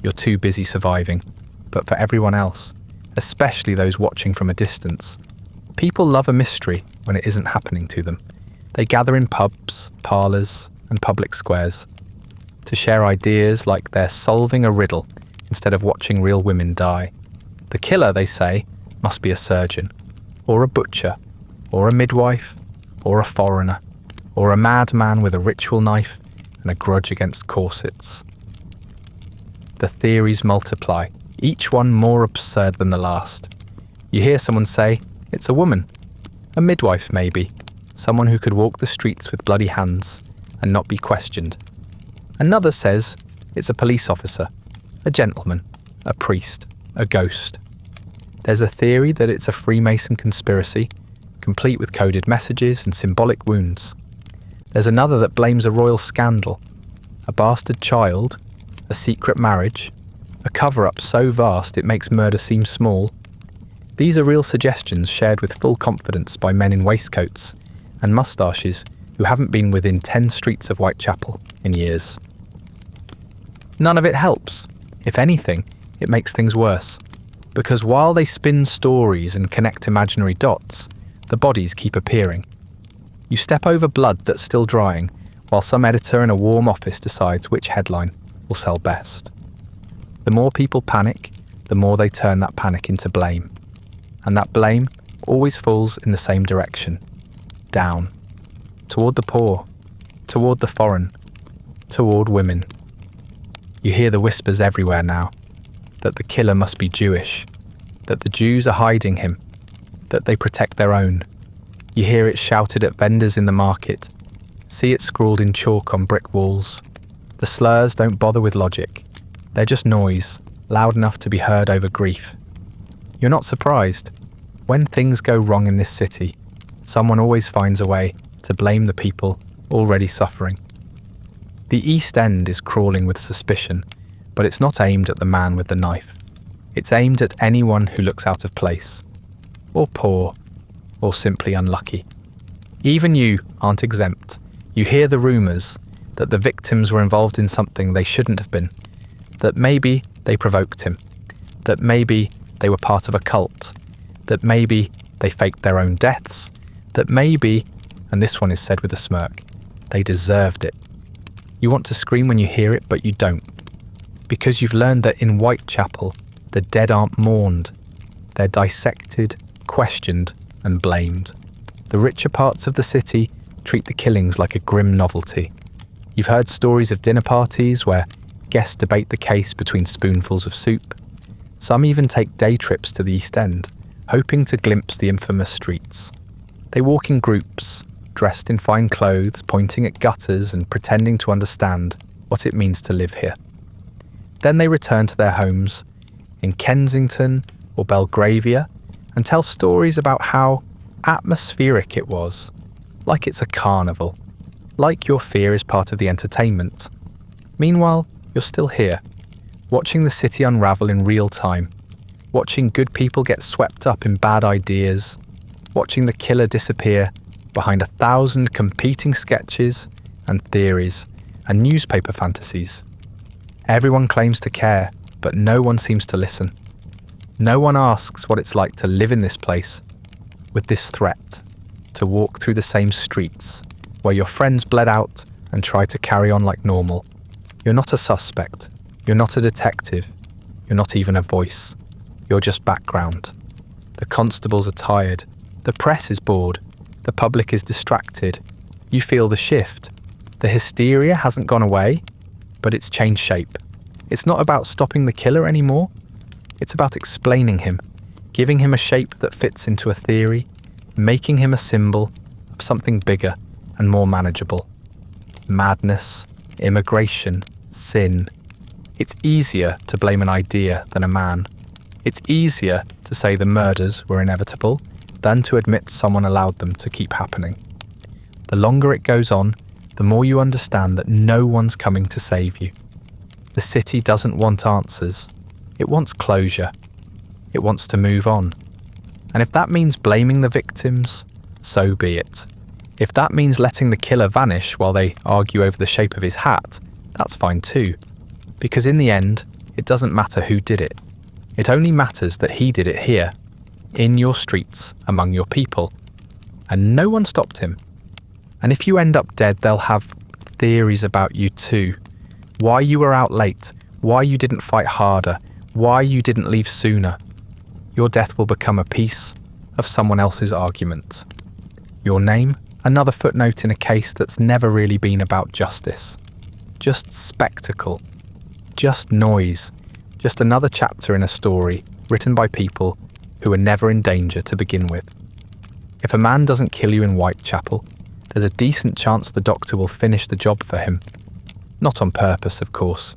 You're too busy surviving, but for everyone else, especially those watching from a distance. People love a mystery when it isn't happening to them. They gather in pubs, parlours, and public squares to share ideas like they're solving a riddle instead of watching real women die. The killer, they say, must be a surgeon, or a butcher, or a midwife, or a foreigner, or a madman with a ritual knife and a grudge against corsets. The theories multiply, each one more absurd than the last. You hear someone say, it's a woman, a midwife maybe, someone who could walk the streets with bloody hands and not be questioned. Another says, it's a police officer, a gentleman, a priest, a ghost. There's a theory that it's a Freemason conspiracy, complete with coded messages and symbolic wounds. There's another that blames a royal scandal, a bastard child, a secret marriage, a cover-up so vast it makes murder seem small. These are real suggestions shared with full confidence by men in waistcoats and moustaches who haven't been within 10 streets of Whitechapel in years. None of it helps. If anything, it makes things worse. Because while they spin stories and connect imaginary dots, the bodies keep appearing. You step over blood that's still drying, while some editor in a warm office decides which headline will sell best. The more people panic, the more they turn that panic into blame. And that blame always falls in the same direction. Down. Toward the poor. Toward the foreign. Toward women. You hear the whispers everywhere now. That the killer must be Jewish. That the Jews are hiding him. That they protect their own. You hear it shouted at vendors in the market. See it scrawled in chalk on brick walls. The slurs don't bother with logic. They're just noise, loud enough to be heard over grief. You're not surprised. When things go wrong in this city, someone always finds a way to blame the people already suffering. The East End is crawling with suspicion, but it's not aimed at the man with the knife. It's aimed at anyone who looks out of place, or poor, or simply unlucky. Even you aren't exempt. You hear the rumours that the victims were involved in something they shouldn't have been, that maybe they provoked him, that maybe they were part of a cult, that maybe they faked their own deaths, that maybe, and this one is said with a smirk, they deserved it. You want to scream when you hear it, but you don't. Because you've learned that in Whitechapel, the dead aren't mourned. They're dissected, questioned, and blamed. The richer parts of the city treat the killings like a grim novelty. You've heard stories of dinner parties where guests debate the case between spoonfuls of soup. Some even take day trips to the East End, hoping to glimpse the infamous streets. They walk in groups, dressed in fine clothes, pointing at gutters and pretending to understand what it means to live here. Then they return to their homes in Kensington or Belgravia and tell stories about how atmospheric it was, like it's a carnival, like your fear is part of the entertainment. Meanwhile, you're still here, watching the city unravel in real time, watching good people get swept up in bad ideas, watching the killer disappear behind 1,000 competing sketches and theories and newspaper fantasies. Everyone claims to care, but no one seems to listen. No one asks what it's like to live in this place, with this threat, to walk through the same streets, where your friends bled out and try to carry on like normal. You're not a suspect. You're not a detective. You're not even a voice. You're just background. The constables are tired. The press is bored. The public is distracted. You feel the shift. The hysteria hasn't gone away, but it's changed shape. It's not about stopping the killer anymore. It's about explaining him, giving him a shape that fits into a theory, making him a symbol of something bigger and more manageable. Madness, immigration, sin. It's easier to blame an idea than a man. It's easier to say the murders were inevitable than to admit someone allowed them to keep happening. The longer it goes on, the more you understand that no one's coming to save you. The city doesn't want answers. It wants closure. It wants to move on. And if that means blaming the victims, so be it. If that means letting the killer vanish while they argue over the shape of his hat, that's fine too. Because in the end, it doesn't matter who did it. It only matters that he did it here, in your streets, among your people. And no one stopped him. And if you end up dead, they'll have theories about you too. Why you were out late, why you didn't fight harder, why you didn't leave sooner. Your death will become a piece of someone else's argument. Your name, another footnote in a case that's never really been about justice. Just spectacle. Just noise. Just another chapter in a story written by people who were never in danger to begin with. If a man doesn't kill you in Whitechapel, there's a decent chance the doctor will finish the job for him. Not on purpose, of course.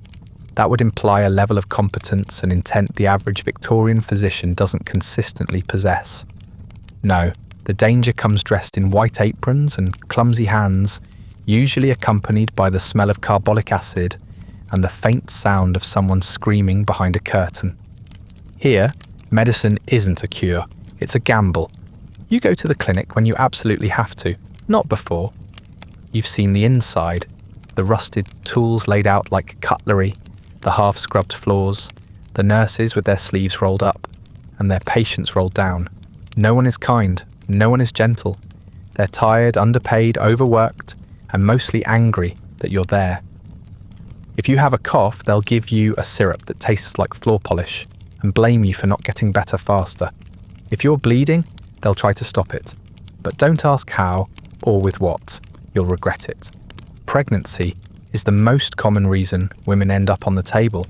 That would imply a level of competence and intent the average Victorian physician doesn't consistently possess. No, the danger comes dressed in white aprons and clumsy hands, usually accompanied by the smell of carbolic acid and the faint sound of someone screaming behind a curtain. Here, medicine isn't a cure, it's a gamble. You go to the clinic when you absolutely have to, not before. You've seen the inside, the rusted tools laid out like cutlery, the half-scrubbed floors, the nurses with their sleeves rolled up and their patients rolled down. No one is kind, no one is gentle. They're tired, underpaid, overworked, and mostly angry that you're there. If you have a cough, they'll give you a syrup that tastes like floor polish and blame you for not getting better faster. If you're bleeding, they'll try to stop it. But don't ask how or with what. You'll regret it. Pregnancy is the most common reason women end up on the table.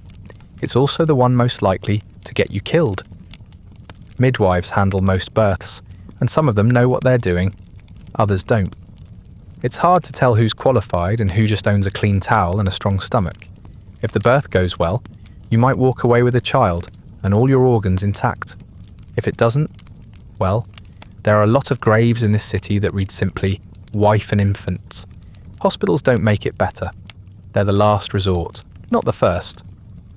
It's also the one most likely to get you killed. Midwives handle most births, and some of them know what they're doing, others don't. It's hard to tell who's qualified and who just owns a clean towel and a strong stomach. If the birth goes well, you might walk away with a child and all your organs intact. If it doesn't, well, there are a lot of graves in this city that read simply, "Wife and infants." Hospitals don't make it better. They're the last resort, not the first.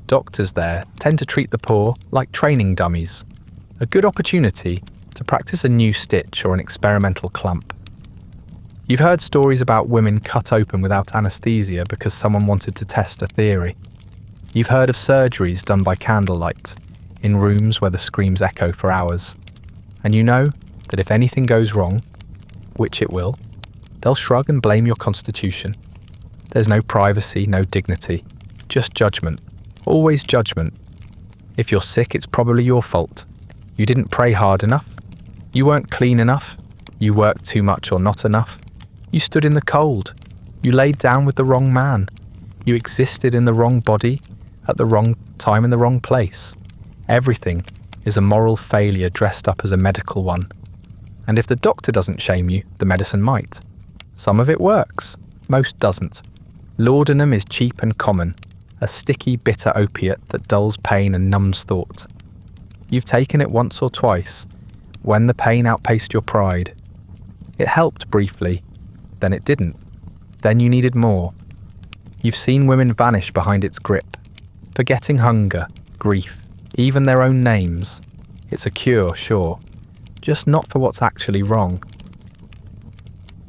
Doctors there tend to treat the poor like training dummies. A good opportunity to practice a new stitch or an experimental clump. You've heard stories about women cut open without anaesthesia because someone wanted to test a theory. You've heard of surgeries done by candlelight, in rooms where the screams echo for hours. And you know that if anything goes wrong, which it will, they'll shrug and blame your constitution. There's no privacy, no dignity, just judgment. Always judgment. If you're sick, it's probably your fault. You didn't pray hard enough. You weren't clean enough. You worked too much or not enough. You stood in the cold. You laid down with the wrong man. You existed in the wrong body, at the wrong time in the wrong place. Everything is a moral failure dressed up as a medical one. And if the doctor doesn't shame you, the medicine might. Some of it works, most doesn't. Laudanum is cheap and common, a sticky, bitter opiate that dulls pain and numbs thought. You've taken it once or twice, when the pain outpaced your pride. It helped briefly, then it didn't. Then you needed more. You've seen women vanish behind its grip, forgetting hunger, grief, even their own names. It's a cure, sure, just not for what's actually wrong.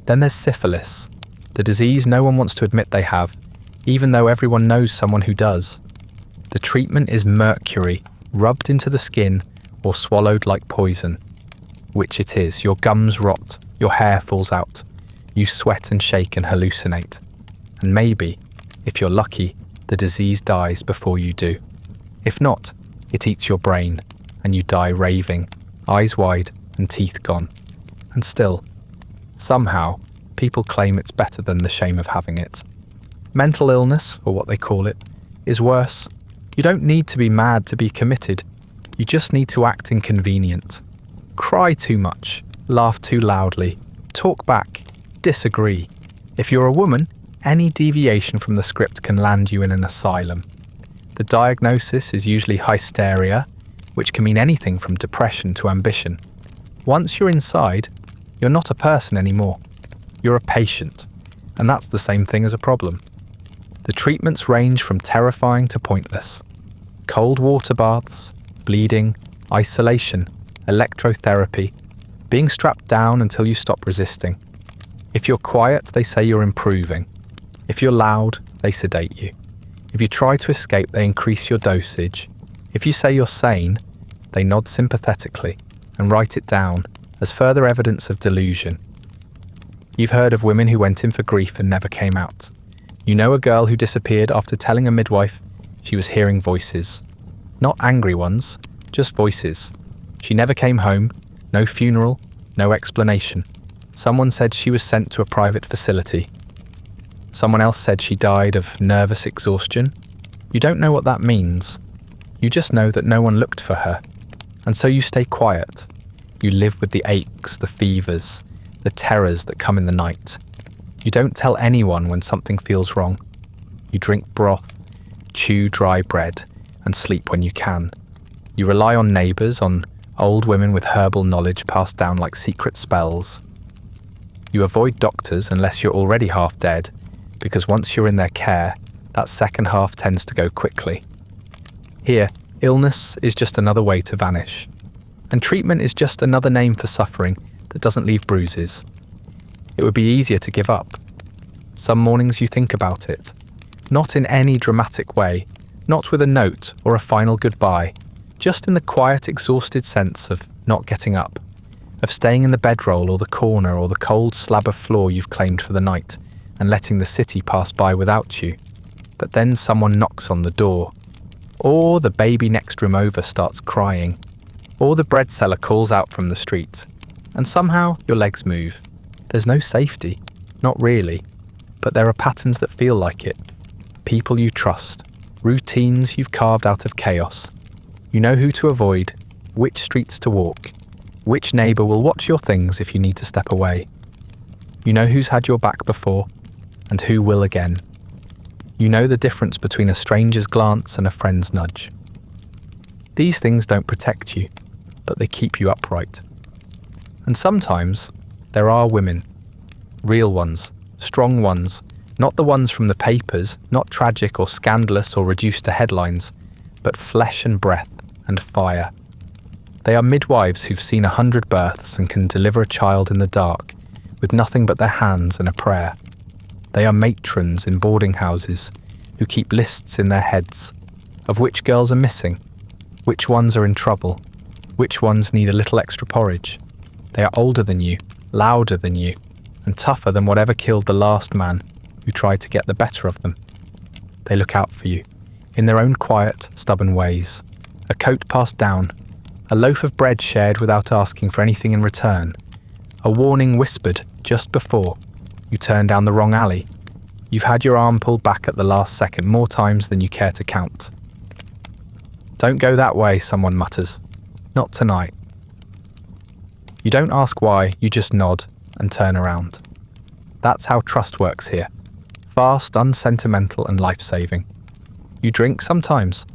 Then there's syphilis, the disease no one wants to admit they have, even though everyone knows someone who does. The treatment is mercury, rubbed into the skin or swallowed like poison. Which it is, your gums rot, your hair falls out, you sweat and shake and hallucinate. And maybe, if you're lucky, the disease dies before you do. If not, it eats your brain, and you die raving, eyes wide and teeth gone. And still, somehow, people claim it's better than the shame of having it. Mental illness, or what they call it, is worse. You don't need to be mad to be committed. You just need to act inconvenient. Cry too much, laugh too loudly, talk back, disagree. If you're a woman, any deviation from the script can land you in an asylum. The diagnosis is usually hysteria, which can mean anything from depression to ambition. Once you're inside, you're not a person anymore. You're a patient, and that's the same thing as a problem. The treatments range from terrifying to pointless. Cold water baths, bleeding, isolation, electrotherapy, being strapped down until you stop resisting. If you're quiet, they say you're improving. If you're loud, they sedate you. If you try to escape, they increase your dosage. If you say you're sane, they nod sympathetically and write it down as further evidence of delusion. You've heard of women who went in for grief and never came out. You know a girl who disappeared after telling a midwife she was hearing voices. Not angry ones, just voices. She never came home, no funeral, no explanation. Someone said she was sent to a private facility. Someone else said she died of nervous exhaustion. You don't know what that means. You just know that no one looked for her. And so you stay quiet. You live with the aches, the fevers, the terrors that come in the night. You don't tell anyone when something feels wrong. You drink broth, chew dry bread, and sleep when you can. You rely on neighbours, on old women with herbal knowledge passed down like secret spells. You avoid doctors unless you're already half dead, because once you're in their care, that second half tends to go quickly. Here, illness is just another way to vanish, and treatment is just another name for suffering that doesn't leave bruises. It would be easier to give up. Some mornings you think about it, not in any dramatic way, Not with a note or a final goodbye, just in the quiet, exhausted sense of not getting up, of staying in the bedroll or the corner or the cold slab of floor you've claimed for the night and letting the city pass by without you. But then someone knocks on the door, or the baby next room over starts crying, or the bread seller calls out from the street, and somehow your legs move. There's no safety, not really, but there are patterns that feel like it. People you trust, routines you've carved out of chaos. You know who to avoid, which streets to walk, which neighbour will watch your things if you need to step away. You know who's had your back before, and who will again. You know the difference between a stranger's glance and a friend's nudge. These things don't protect you, but they keep you upright. And sometimes there are women, real ones, strong ones, not the ones from the papers, not tragic or scandalous or reduced to headlines, but flesh and breath and fire. They are midwives who've seen 100 births and can deliver a child in the dark with nothing but their hands and a prayer. They are matrons in boarding houses who keep lists in their heads of which girls are missing, which ones are in trouble, which ones need a little extra porridge. They are older than you, louder than you, and tougher than whatever killed the last man who tried to get the better of them. They look out for you, in their own quiet, stubborn ways. A coat passed down, a loaf of bread shared without asking for anything in return, a warning whispered just before you turn down the wrong alley. You've had your arm pulled back at the last second more times than you care to count. Don't go that way, someone mutters. Not tonight. You don't ask why, you just nod and turn around. That's how trust works here. Fast, unsentimental and life-saving. You drink sometimes.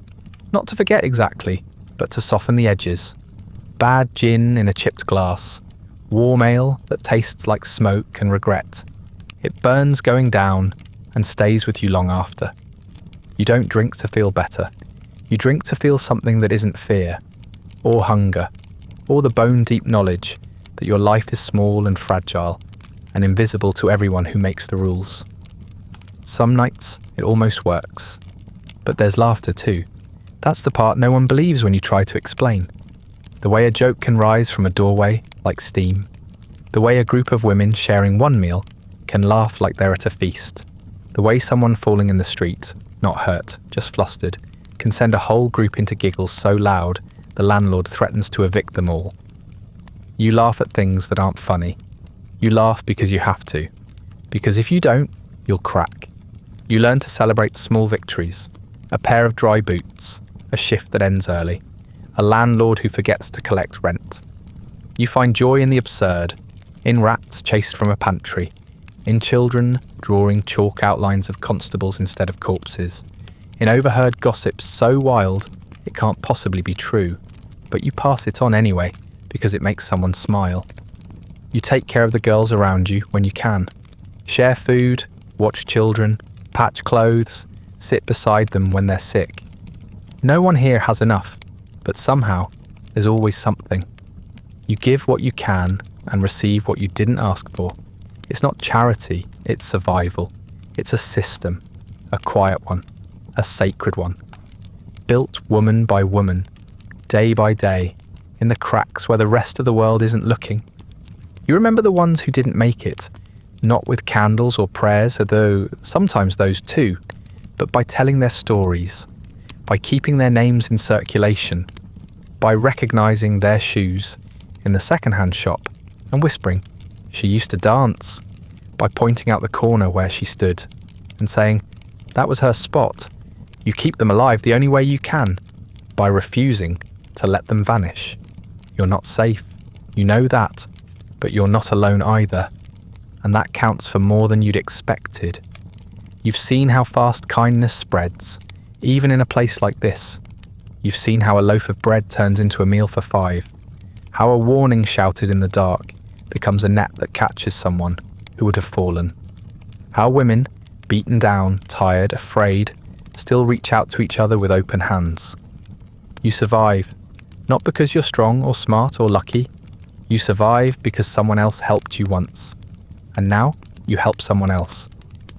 Not to forget exactly, but to soften the edges. Bad gin in a chipped glass. Warm ale that tastes like smoke and regret. It burns going down and stays with you long after. You don't drink to feel better. You drink to feel something that isn't fear, or hunger, or the bone-deep knowledge that your life is small and fragile and invisible to everyone who makes the rules. Some nights it almost works, but there's laughter too. That's the part no one believes when you try to explain. The way a joke can rise from a doorway like steam. The way a group of women sharing one meal can laugh like they're at a feast. The way someone falling in the street, not hurt, just flustered, can send a whole group into giggles so loud the landlord threatens to evict them all. You laugh at things that aren't funny. You laugh because you have to. Because if you don't, you'll crack. You learn to celebrate small victories. A pair of dry boots, a shift that ends early, a landlord who forgets to collect rent. You find joy in the absurd, in rats chased from a pantry, in children drawing chalk outlines of constables instead of corpses, in overheard gossips so wild it can't possibly be true, but you pass it on anyway because it makes someone smile. You take care of the girls around you when you can. Share food, watch children, patch clothes, sit beside them when they're sick. No one here has enough, but somehow there's always something. You give what you can and receive what you didn't ask for. It's not charity, it's survival. It's a system, a quiet one, a sacred one. Built woman by woman, day by day, in the cracks where the rest of the world isn't looking. You remember the ones who didn't make it, not with candles or prayers, although sometimes those too, but by telling their stories, by keeping their names in circulation, by recognising their shoes in the second-hand shop and whispering, "She used to dance," by pointing out the corner where she stood and saying, "That was her spot." You keep them alive the only way you can, by refusing to let them vanish. You're not safe, you know that, but you're not alone either, and that counts for more than you'd expected. You've seen how fast kindness spreads, even in a place like this. You've seen how a loaf of bread turns into a meal for 5, how a warning shouted in the dark becomes a net that catches someone who would have fallen. How women, beaten down, tired, afraid, still reach out to each other with open hands. You survive, not because you're strong or smart or lucky. You survive because someone else helped you once. And now you help someone else.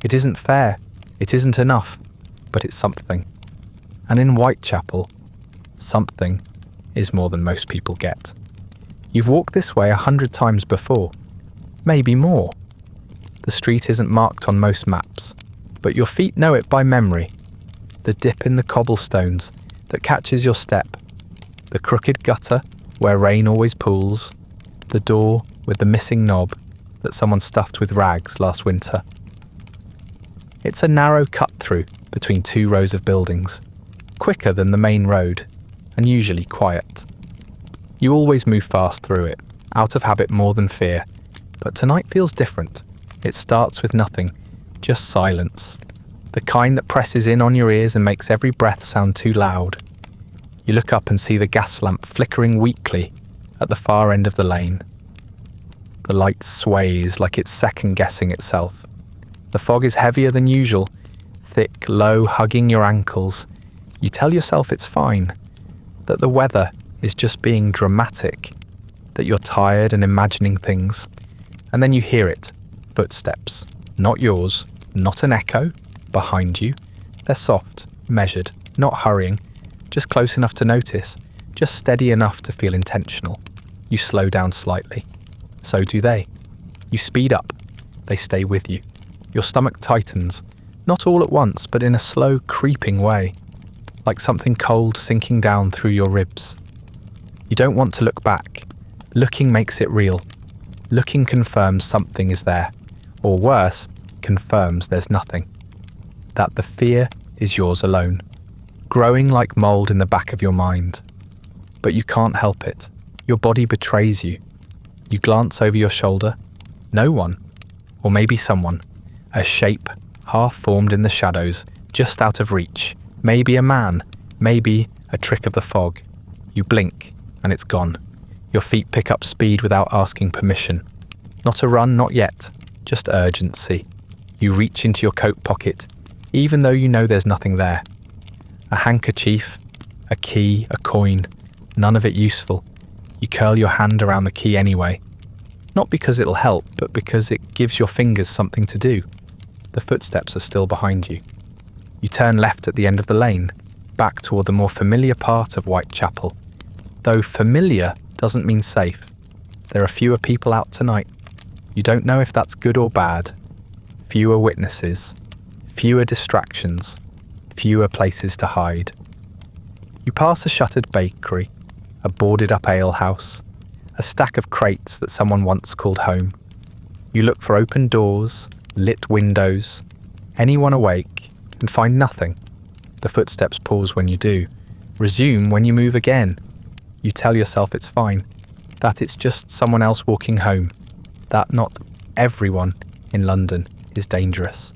It isn't fair, it isn't enough, but it's something. And in Whitechapel, something is more than most people get. You've walked this way 100 times before, maybe more. The street isn't marked on most maps, but your feet know it by memory. The dip in the cobblestones that catches your step, the crooked gutter where rain always pools, the door with the missing knob that someone stuffed with rags last winter. It's a narrow cut-through between 2 rows of buildings, quicker than the main road, and usually quiet. You always move fast through it, out of habit more than fear, but tonight feels different. It starts with nothing, just silence, the kind that presses in on your ears and makes every breath sound too loud. You look up and see the gas lamp flickering weakly at the far end of the lane. The light sways like it's second-guessing itself. The fog is heavier than usual, thick, low, hugging your ankles. You tell yourself it's fine, that the weather is just being dramatic, that you're tired and imagining things. And then you hear it, footsteps, not yours, not an echo, behind you. They're soft, measured, not hurrying, just close enough to notice, just steady enough to feel intentional. You slow down slightly. So do they. You speed up. They stay with you. Your stomach tightens, not all at once, but in a slow, creeping way, like something cold sinking down through your ribs. You don't want to look back. Looking makes it real. Looking confirms something is there, or worse, confirms there's nothing. That the fear is yours alone, growing like mold in the back of your mind. But you can't help it. Your body betrays you. You glance over your shoulder. No one, or maybe someone, a shape half-formed in the shadows, just out of reach. Maybe a man, maybe a trick of the fog. You blink, and it's gone. Your feet pick up speed without asking permission. Not a run, not yet, just urgency. You reach into your coat pocket, even though you know there's nothing there. A handkerchief, a key, a coin, none of it useful. You curl your hand around the key anyway. Not because it'll help, but because it gives your fingers something to do. The footsteps are still behind you. You turn left at the end of the lane, back toward the more familiar part of Whitechapel. Though familiar doesn't mean safe. There are fewer people out tonight. You don't know if that's good or bad. Fewer witnesses, fewer distractions, fewer places to hide. You pass a shuttered bakery, a boarded-up alehouse, a stack of crates that someone once called home. You look for open doors, lit windows, anyone awake, and find nothing. The footsteps pause when you do, resume when you move again. You tell yourself it's fine, that it's just someone else walking home, that not everyone in London is dangerous.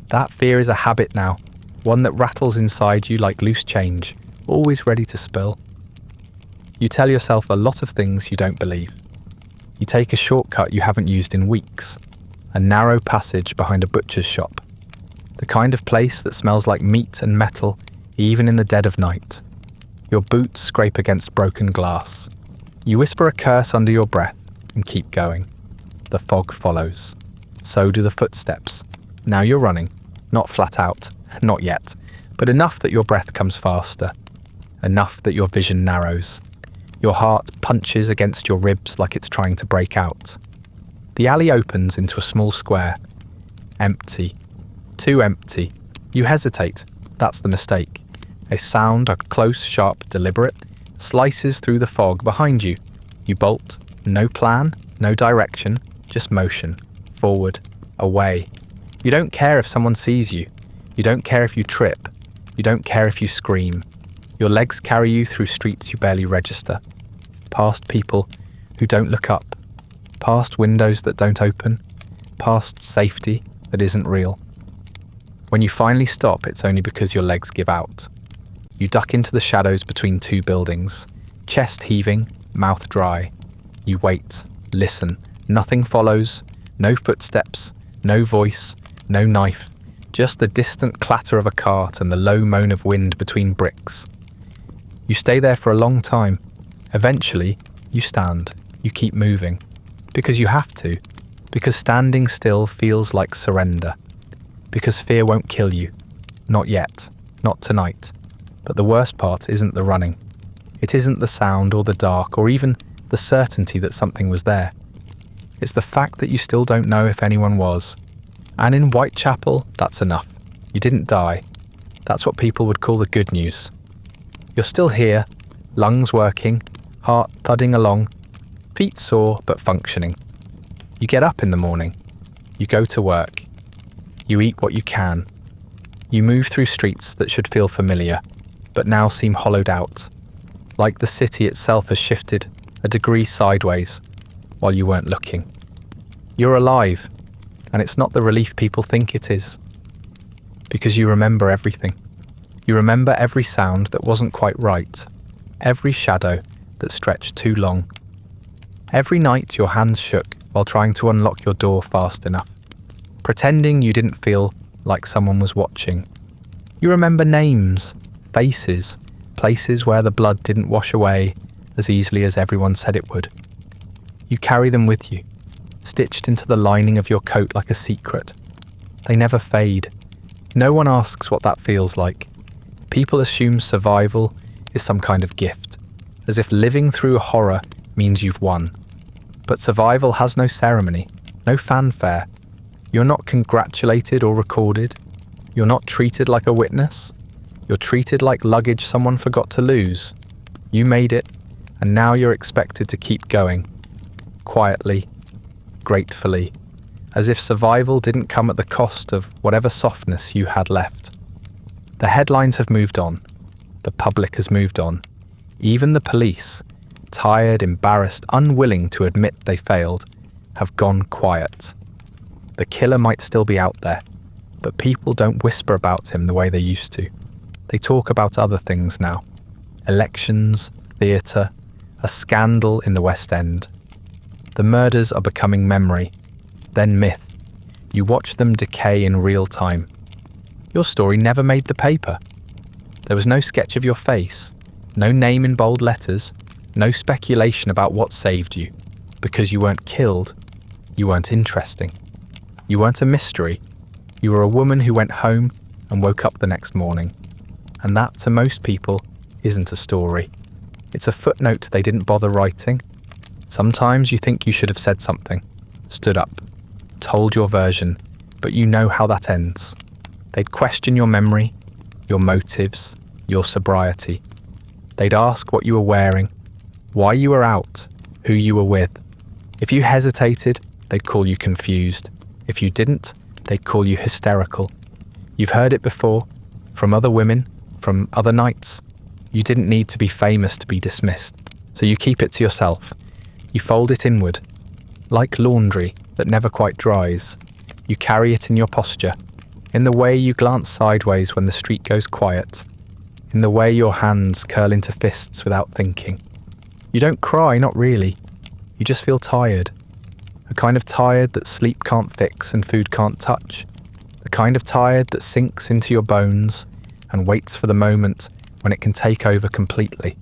That fear is a habit now, one that rattles inside you like loose change, always ready to spill. You tell yourself a lot of things you don't believe. You take a shortcut you haven't used in weeks, a narrow passage behind a butcher's shop, the kind of place that smells like meat and metal even in the dead of night. Your boots scrape against broken glass. You whisper a curse under your breath and keep going. The fog follows. So do the footsteps. Now you're running, not flat out, not yet, but enough that your breath comes faster, enough that your vision narrows. Your heart punches against your ribs like it's trying to break out. The alley opens into a small square. Empty. Too empty. You hesitate. That's the mistake. A sound, a close, sharp, deliberate, slices through the fog behind you. You bolt. No plan, no direction, just motion. Forward. Away. You don't care if someone sees you. You don't care if you trip. You don't care if you scream. Your legs carry you through streets you barely register. Past people who don't look up. Past windows that don't open. Past safety that isn't real. When you finally stop, it's only because your legs give out. You duck into the shadows between 2 buildings, chest heaving, mouth dry. You wait, listen. Nothing follows. No footsteps, no voice, no knife. Just the distant clatter of a cart and the low moan of wind between bricks. You stay there for a long time. Eventually, you stand. You keep moving. Because you have to. Because standing still feels like surrender. Because fear won't kill you. Not yet. Not tonight. But the worst part isn't the running. It isn't the sound or the dark or even the certainty that something was there. It's the fact that you still don't know if anyone was. And in Whitechapel, that's enough. You didn't die. That's what people would call the good news. You're still here, lungs working, heart thudding along, feet sore but functioning. You get up in the morning. You go to work. You eat what you can. You move through streets that should feel familiar, but now seem hollowed out, like the city itself has shifted a degree sideways while you weren't looking. You're alive, and it's not the relief people think it is. Because you remember everything. You remember every sound that wasn't quite right, every shadow that stretched too long. Every night your hands shook while trying to unlock your door fast enough, pretending you didn't feel like someone was watching. You remember names, faces, places where the blood didn't wash away as easily as everyone said it would. You carry them with you, stitched into the lining of your coat like a secret. They never fade. No one asks what that feels like. People assume survival is some kind of gift, as if living through horror means you've won. But survival has no ceremony, no fanfare. You're not congratulated or recorded. You're not treated like a witness. You're treated like luggage someone forgot to lose. You made it, and now you're expected to keep going. Quietly, gratefully, as if survival didn't come at the cost of whatever softness you had left. The headlines have moved on. The public has moved on. Even the police, tired, embarrassed, unwilling to admit they failed, have gone quiet. The killer might still be out there, but people don't whisper about him the way they used to. They talk about other things now. Elections, theatre, a scandal in the West End. The murders are becoming memory, then myth. You watch them decay in real time. Your story never made the paper. There was no sketch of your face, no name in bold letters, no speculation about what saved you. Because you weren't killed, you weren't interesting. You weren't a mystery. You were a woman who went home and woke up the next morning. And that, to most people, isn't a story. It's a footnote they didn't bother writing. Sometimes you think you should have said something, stood up, told your version, but you know how that ends. They'd question your memory, your motives, your sobriety. They'd ask what you were wearing, why you were out, who you were with. If you hesitated, they'd call you confused. If you didn't, they'd call you hysterical. You've heard it before, from other women, from other nights. You didn't need to be famous to be dismissed, so you keep it to yourself. You fold it inward, like laundry that never quite dries. You carry it in your posture, in the way you glance sideways when the street goes quiet, in the way your hands curl into fists without thinking. You don't cry, not really. You just feel tired. A kind of tired that sleep can't fix and food can't touch. The kind of tired that sinks into your bones and waits for the moment when it can take over completely.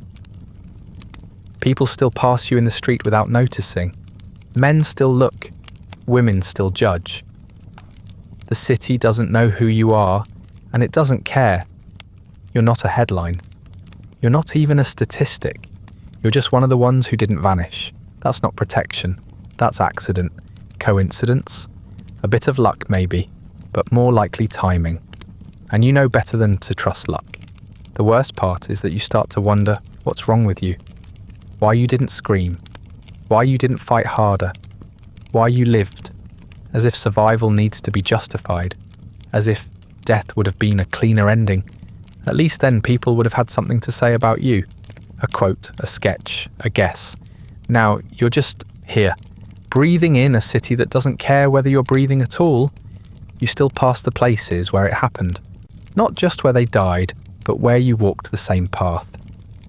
People still pass you in the street without noticing. Men still look. Women still judge. The city doesn't know who you are, and it doesn't care. You're not a headline. You're not even a statistic. You're just one of the ones who didn't vanish. That's not protection. That's accident. Coincidence? A bit of luck, maybe, but more likely timing. And you know better than to trust luck. The worst part is that you start to wonder what's wrong with you. Why you didn't scream. Why you didn't fight harder. Why you lived. As if survival needs to be justified. As if death would have been a cleaner ending. At least then people would have had something to say about you. A quote, a sketch, a guess. Now you're just here, breathing in a city that doesn't care whether you're breathing at all. You still pass the places where it happened. Not just where they died, but where you walked the same path.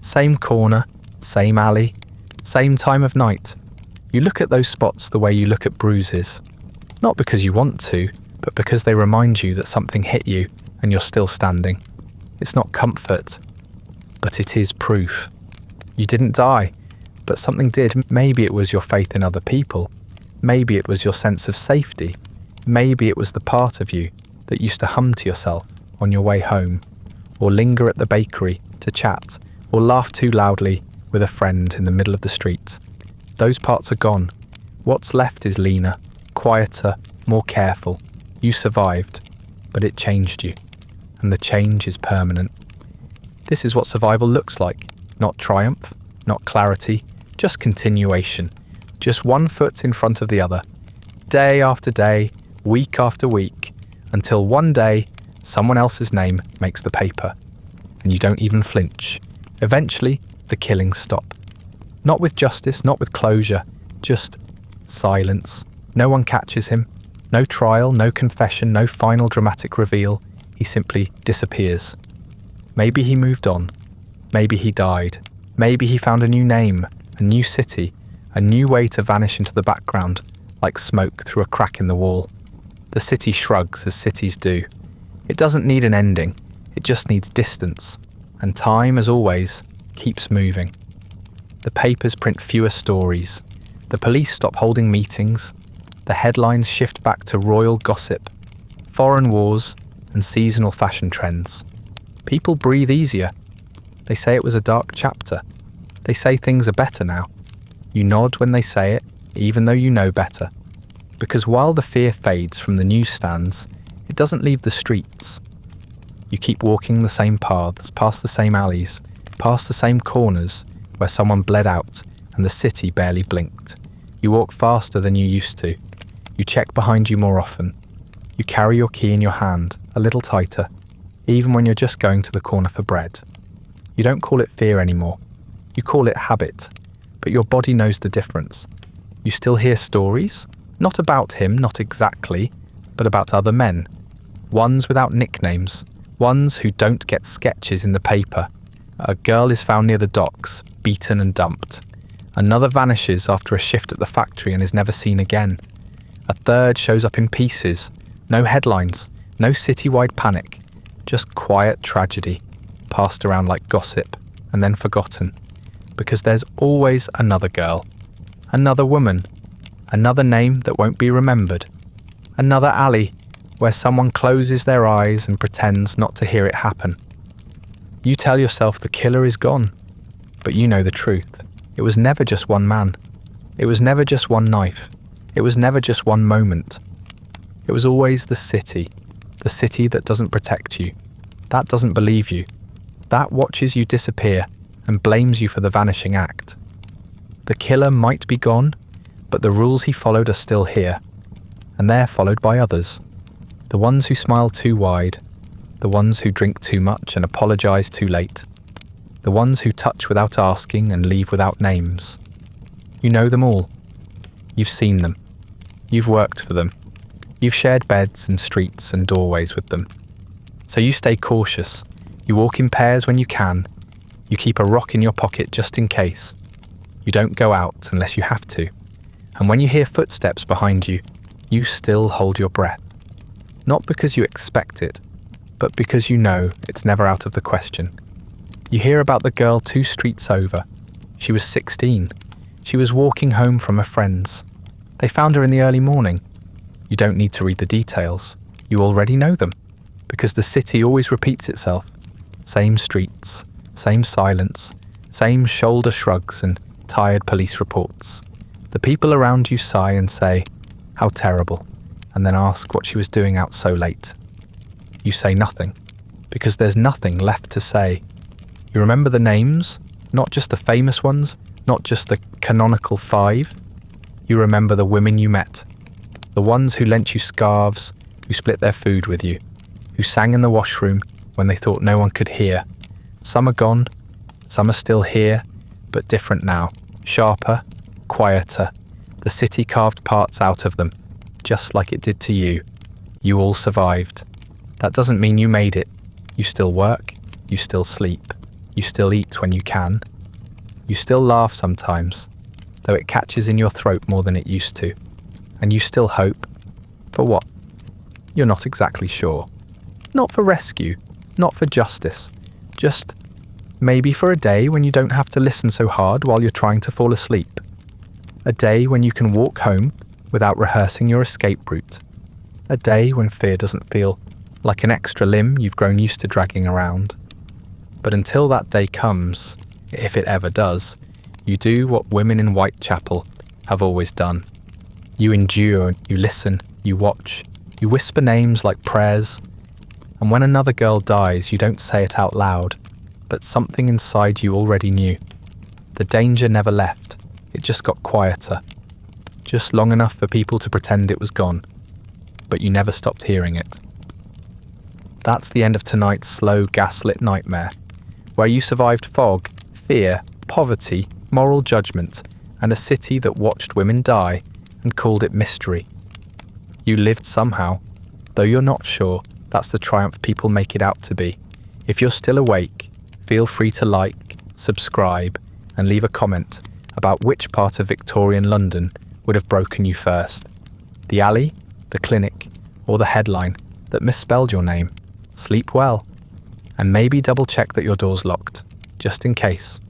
Same corner, same alley, same time of night. You look at those spots the way you look at bruises. Not because you want to, but because they remind you that something hit you and you're still standing. It's not comfort, but it is proof. You didn't die, but something did. Maybe it was your faith in other people. Maybe it was your sense of safety. Maybe it was the part of you that used to hum to yourself on your way home. or linger at the bakery to chat, or laugh too loudly with a friend in the middle of the street. Those parts are gone. What's left is leaner, quieter, more careful. You survived, but it changed you, and the change is permanent. This is what survival looks like. Not triumph, not clarity, just continuation. Just one foot in front of the other. Day after day, week after week, until one day, someone else's name makes the paper, and you don't even flinch. Eventually, the killings stop. Not with justice, not with closure, just silence. No one catches him. No trial, no confession, no final dramatic reveal. He simply disappears. Maybe he moved on. Maybe he died. Maybe he found a new name, a new city, a new way to vanish into the background, like smoke through a crack in the wall. The city shrugs as cities do. It doesn't need an ending. It just needs distance. And time, as always, keeps moving. The papers print fewer stories. The police stop holding meetings. The headlines shift back to royal gossip, foreign wars, and seasonal fashion trends. People breathe easier. They say it was a dark chapter. They say things are better now. You nod when they say it, even though you know better. Because while the fear fades from the newsstands, it doesn't leave the streets. You keep walking the same paths, past the same alleys, past the same corners where someone bled out and the city barely blinked. You walk faster than you used to. You check behind you more often. You carry your key in your hand, a little tighter, even when you're just going to the corner for bread. You don't call it fear anymore. You call it habit, but your body knows the difference. You still hear stories, not about him, not exactly, but about other men. Ones without nicknames, ones who don't get sketches in the paper. A girl is found near the docks, beaten and dumped. Another vanishes after a shift at the factory and is never seen again. A third shows up in pieces. No headlines, no citywide panic, just quiet tragedy, passed around like gossip and then forgotten. Because there's always another girl, another woman, another name that won't be remembered, another alley where someone closes their eyes and pretends not to hear it happen. You tell yourself the killer is gone, but you know the truth. It was never just one man. It was never just one knife. It was never just one moment. It was always the city that doesn't protect you, that doesn't believe you, that watches you disappear and blames you for the vanishing act. The killer might be gone, but the rules he followed are still here, and they're followed by others. The ones who smile too wide, the ones who drink too much and apologize too late, the ones who touch without asking and leave without names. You know them all. You've seen them. You've worked for them. You've shared beds and streets and doorways with them. So you stay cautious. You walk in pairs when you can. You keep a rock in your pocket just in case. You don't go out unless you have to. And when you hear footsteps behind you, you still hold your breath. Not because you expect it, but because you know it's never out of the question. You hear about the girl 2 streets over. She was 16. She was walking home from a friend's. They found her in the early morning. You don't need to read the details. You already know them, because the city always repeats itself. Same streets, same silence, same shoulder shrugs and tired police reports. The people around you sigh and say, "How terrible," and then ask what she was doing out so late. You say nothing, because there's nothing left to say. You remember the names, not just the famous ones, not just the canonical 5. You remember the women you met, the ones who lent you scarves, who split their food with you, who sang in the washroom when they thought no one could hear. Some are gone, some are still here, but different now, sharper, quieter. The city carved parts out of them, just like it did to you. You all survived. That doesn't mean you made it. You still work, you still sleep, you still eat when you can. You still laugh sometimes, though it catches in your throat more than it used to. And you still hope. For what? You're not exactly sure. Not for rescue, not for justice. Just maybe for a day when you don't have to listen so hard while you're trying to fall asleep. A day when you can walk home without rehearsing your escape route. A day when fear doesn't feel like an extra limb you've grown used to dragging around. But until that day comes, if it ever does, you do what women in Whitechapel have always done. You endure, you listen, you watch, you whisper names like prayers, and when another girl dies, you don't say it out loud, but something inside you already knew. The danger never left, it just got quieter, just long enough for people to pretend it was gone, but you never stopped hearing it. That's the end of tonight's slow, gaslit nightmare, where you survived fog, fear, poverty, moral judgment, and a city that watched women die and called it mystery. You lived somehow, though you're not sure that's the triumph people make it out to be. If you're still awake, feel free to like, subscribe, and leave a comment about which part of Victorian London would have broken you first. The alley, the clinic, or the headline that misspelled your name. Sleep well, and maybe double check that your door's locked, just in case.